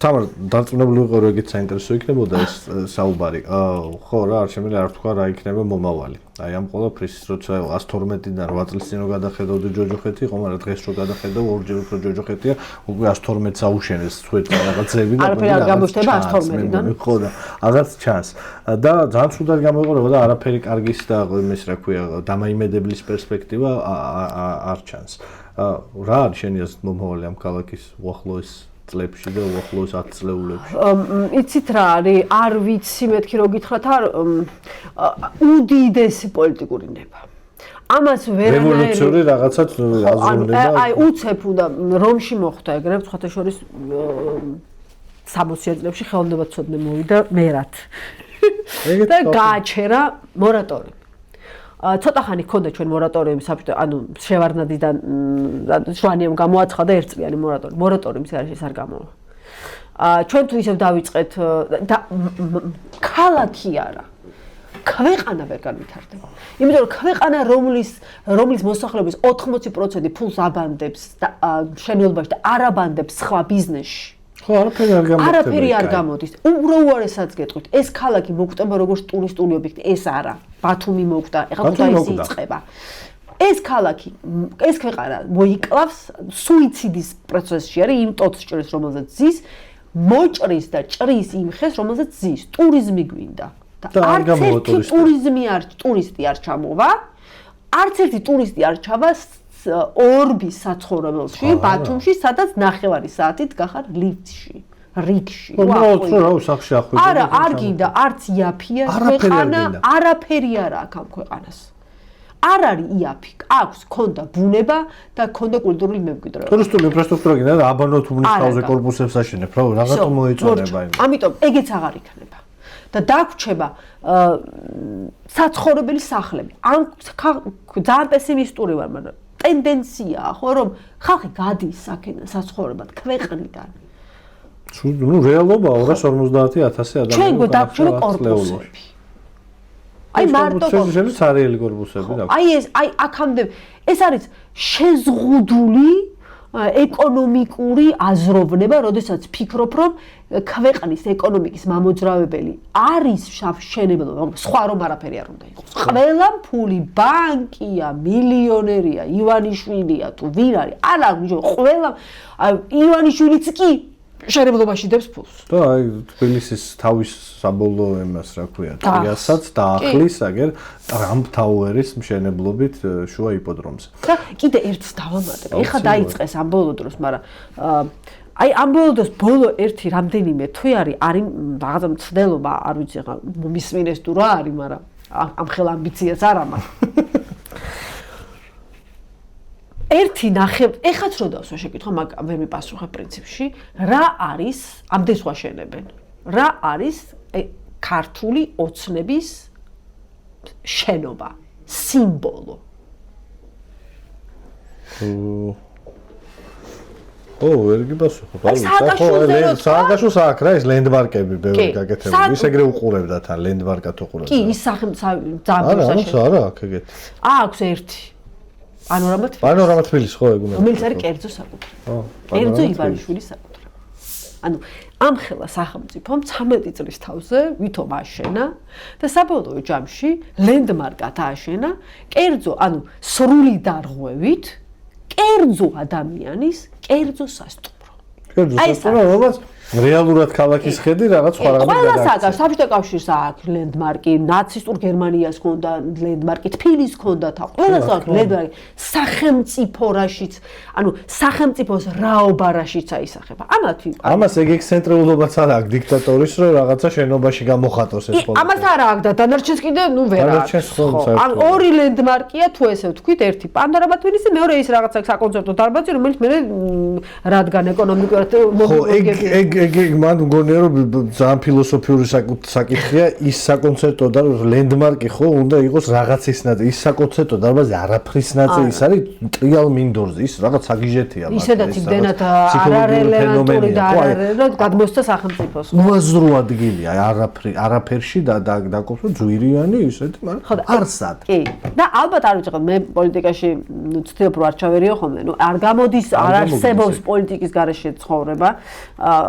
თამარ, დარწმუნებული ვიყო რომ ეგეც საინტერესო იქნებოდა ეს საუბარი. ხო რა, არ შემიძლია არ თქვა რა იქნება მომავალი. აი ამ ყველაფრის როცა 112-დან 8 წლის წინ რო გადახედავდი ჯოჯოხეთი, იყო, მაგრამ დღეს რო გადახედავ ორჯერ უფრო ჯოჯოხეთია, უკვე 112-ს აუშენეს სვეტი რაღაცები და არაფერი არ გამოჩნდება 112-დან. ხო და რაღაც ჩანს. და ძალიან ცუდად გამოიყურება და არაფერი კარგის და იმის რა ქვია, დამაიმედებლის პერსპექტივა არ ჩანს. რა არის შენი აზრით მომავალი ამ ქალაქის უახლოეს წლებში და უახლოეს 10 წლეულებში. იცით რა არის, არ ვიცი მეთქი რო გითხრათ, უდიდესი პოლიტიკური ნება. ამას ვერანაირი რევოლუციური რაღაცაც აზროვნება. აი უცებ უნდა რომში მოხდა ეგრე, სხვათა შორის 60-იან წლებში ხელოვნებაცოდნე მოვიდა მერად. და გააჩერა მორატორიუმი. ცოტა ხანი ჰქონდა ჩვენ მორატორიუმი საბჭოთა, ანუ შევარდნადიდან შვანიამ გამოაცხადა 1 წლიანი მორატორიუმი. მორატორიუმის გარეშე არ გამოვა. ჩვენ თუ ისევ დავიწყეთ და ქალაქი არა. ქვეყანა ვერ განვითარდება. იმიტომ რომ ქვეყანა რომლის მოსახლეობის 80% ფულს აბანდებს და შენელობაში და არ აბანდებს სხვა ბიზნესში. ხო, არაფერი არ გამოდის. უბრალოდ გეტყვით, ეს ქალაქი მოგვწება როგორც ტურისტული ობიექტი, ეს არა. ბათუმი მოგვდა, ეხლა ქუთაისი იწყება. ეს ქალაქი, ეს ქვეყანა მოიკლავს სუიციდის პროცესში არის, იმ ტოტს ჭრის, რომელზეც ზის, მოჭრის და ჭრის იმ ხეს, რომელზეც ზის. ტურიზმი გვინდა. და არც ერთი ტურისტი არ ჩამოვა. არც ერთი ტურისტი არ ჩავა ორბის საცხოვრებელში, ბათუმში, სადაც 9 საათით გახარ ლიფტში, რიგში. არა, არ გინდა, არც იაფია ქვეყანა, არაფერი არა აქვს ამ ქვეყანას. არ არის იაფი, აქვს, ქონდა ბუნება და ქონდა კულტურული მემკვიდრეობა. ტურისტული ინფრასტრუქტურა გინდა და აბანოთ მუნიციპალზე კორპუსებს აშენებ, რა, რაღაცა მოეწონება იმ. ამიტომ ეგეც აღარ იქნება. და დაგვრჩება საცხოვრებელი სახლები. ან ძალიან პესიმისტური ვარ, მაგრამ ტენდენციაა, ხო, რომ ხალხი გადის აქედან საცხოვრებლად ქვეყნიდან. ნუ რეალობაა 250,000 ადამიანი. ჩვენ გვდაგვრჩება კორპუსები. აი მარტო სარიელი კორპუსები და აი აქამდე ეს არის შეზღუდული ეკონომიკური აზროვნება, როდესაც ფიქრობ, რომ ქვეყნის ეკონომიკის მამოძრავებელი არის შენებლობა, სხვა რომ არაფერი არ უნდა იყოს. ყველა ფული ბანკია, მილიონერია, ივანიშვილია თუ ვინ არის, არა, ყველა ივანიშვილიც კი შენებლობაში დებს ფულს. და აი თბილისის თავის საბოლოო ემას რა ქვია, ტრიასაც დაახლის აგერ ტრამპ-თაუერის მშენებლობით შუა იპოდრომზე. და კიდე ერთს დავამატებ. ეხლა დაიწყეს ამ ბოლო დროს, მაგრამ აი ამ ბოლო დროს ბოლო ერთი რამდენიმე თვე არის რაღაცა მცდელობა, არ ვიცი ახლა მისმინეს თუ რა არის, მაგრამ ამ ხელ ამბიციას არ ამაქვს. ერთი ეხაც რო დავსვა შეკითხვა, მაგ ვერ მიპასუხებ პრინციპში, რა არის ამდენ სხვა შენებენ? რა არის ქართული ოცნების შენობა, სიმბოლო? ვერ გიპასუხებ. სააკაშოს აქ რა ეს ლენდმარკები ბევრი გაკეთებული. ის ეგრე უყურებდა თან ლენდმარკად უყურებდა. კი, ის ძალიან არა, აქ ეგეთი. აქვს ერთი პანორამა თბილისის ხო ეგ უნდა. რომელიც არის კერძო საკუთრება. კერძო ივანიშვილის საკუთრება. ანუ ამ ხელა სახელმწიფომ 13 წლის თავზე ვითომ აშენა და საბოლოო ჯამში ლენდმარკად აშენა კერძო, ანუ სრული დარღვევით კერძო ადამიანის კერძო სასტუმრო. კერძო სასტუმრო, რომელიც რეალურად ქალაქის ხედი რაღაც სხვა რაღაცა ყველასაგან საბჭოთა კავშირს აქვს ლენდმარკი, ნაცისტურ გერმანიას ჰქონდა ლენდმარკი, თბილის ჰქონდა თავ. ყველას აქვს ლენდმარკი, სახელმწიფო რაშიც, ანუ სახელმწიფოს რაობა რაშიც აისახება. ამას ეგ ცენტრალურობაც არ აქვს დიქტატორის რომ რაღაცა შენობაში გამოხატოს ეს ხოლმე. ამას არ აქვს და დანარჩენს კიდე ნუ ვერ აქვს. ან ორი ლენდმარკია თუ ესე ვთქვით, ერთი პანორამა თბილისი, მეორე ის რაღაცა საკონცერტო დარბაზი, რომელიც მე რადგან ეკონომიკურად მომიგებია. ეგ მან მგონია რომ ძალიან ფილოსოფიური საკითხია ის საკონცერტო და ლენდმარკი ხო უნდა იყოს რაღაცის ნაწილი ის საკონცერტო დარბაზი არაფრის ნაწილი ის არის ტრიალ მინდორზე ის რაღაც საგიჟეთია მაგრამ ისედაც იმდენად არარელევანტური და არარელევანტური გადმოსცა სახელმწიფოს უაზრო ადგილია არაფერში და დაკופო ძვირიანი ისეთი მაგრამ არსად კი და ალბათ არ ვიცი ხო მე პოლიტიკაში ცდილობ რომ არ ჩავერიო ხოლმე ნუ არ გამოდის არ არსებობს პოლიტიკის გარეშე ცხოვრება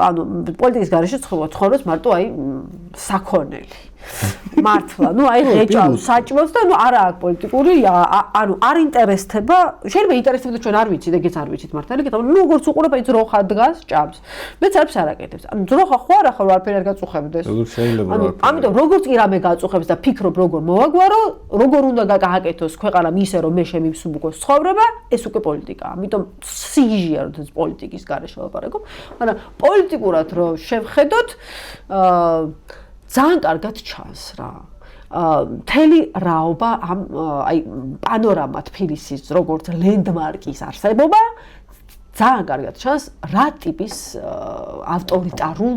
ანუ პოლიტიკის გარეშე ცხოვრობს მარტო აი საქონელი მართლა ნუ აი რეჭავს საჭმელს და ნუ არა აქვს პოლიტიკური ანუ არ ინტერესდება შეიძლება ინტერესდება ჩვენ არ ვიცით ეგეც არ ვიცით მართალი კითხვა ნუ როგორც უყურებ აი ძროხა დგას ჭამს მეც არაფერს არ აკეთებს ანუ ძროხა ხო არა ხო არაფერი არ გაწუხებდეს ანუ ამიტომ როგორც კი რამე გაწუხებს და ფიქრობ როგორ მოვაგვარო როგორ უნდა გააკეთოს ქვეყანა ისე რომ მე შემივსუბუქოს ცხოვრება ეს უკვე პოლიტიკაა ამიტომ სიგიჟია როდესაც პოლიტიკის გარეშე ვლაპარაკობ მაგრამ პოლიტიკურად რომ შევხედოთ ძალიან კარგად ჩანს რა. მთელი რაობა ამ აი პანორამა თბილისის როგორც ლენდმარკის არსებობა ძალიან კარგად ჩანს რა ტიპის ავტორიტარულ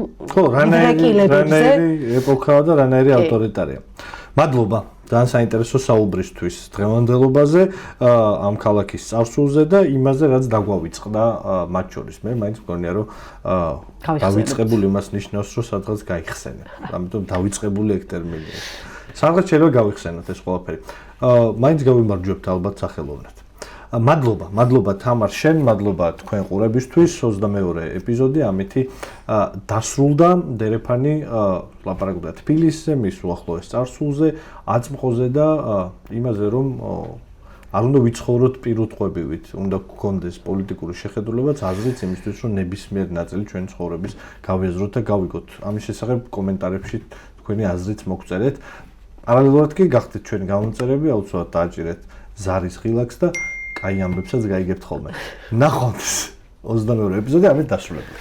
რანაირი ეპოქაა და რანაირი ავტორიტარია. მადლობა ძალიან საინტერესო საუბრისთვის დღევანდელობაზე ამ ქალაქის წარსულზე და იმაზე რაც დაგვავიწყდა მათ შორის მე მაინც მგონია რომ დავიწყებული იმას ნიშნავს რომ სადღაც გაიხსენე ამიტომ დავიწყებული ეგ ტერმინია სადღაც შეიძლება გავიხსენოთ ეს ყველაფერი მაინც გავიმარჯვებთ ალბათ სახელოვნად მადლობა თამარ შენ მადლობა თქვენ ყურებისთვის 22 ეპიზოდი ამითი დასრულდა დერეფანი ლაპარაკობდა თბილისზე მის უახლოეს წარსულზე აწმყოზე და იმაზე რომ არ უნდა ვიცხოვროთ პირუტყვებივით უნდა გქონდეს პოლიტიკური შეხედულებაც აზრიც იმისთვის რომ ნებისმიერ ნაწილი ჩვენი ცხოვრების გავიაზროთ და გავიგოთ ამის შესახებ კომენტარებში თქვენი აზრიც მოგწერეთ პარალელურად კი გახდეთ ჩვენი გამომწერები აუცილებლად დააჭირეთ ზარის ღილაკს და კაი ამბებსაც გაიგებთ ხოლმე. ნახვამდის 22 ეპიზოდი ამით დასრულებული.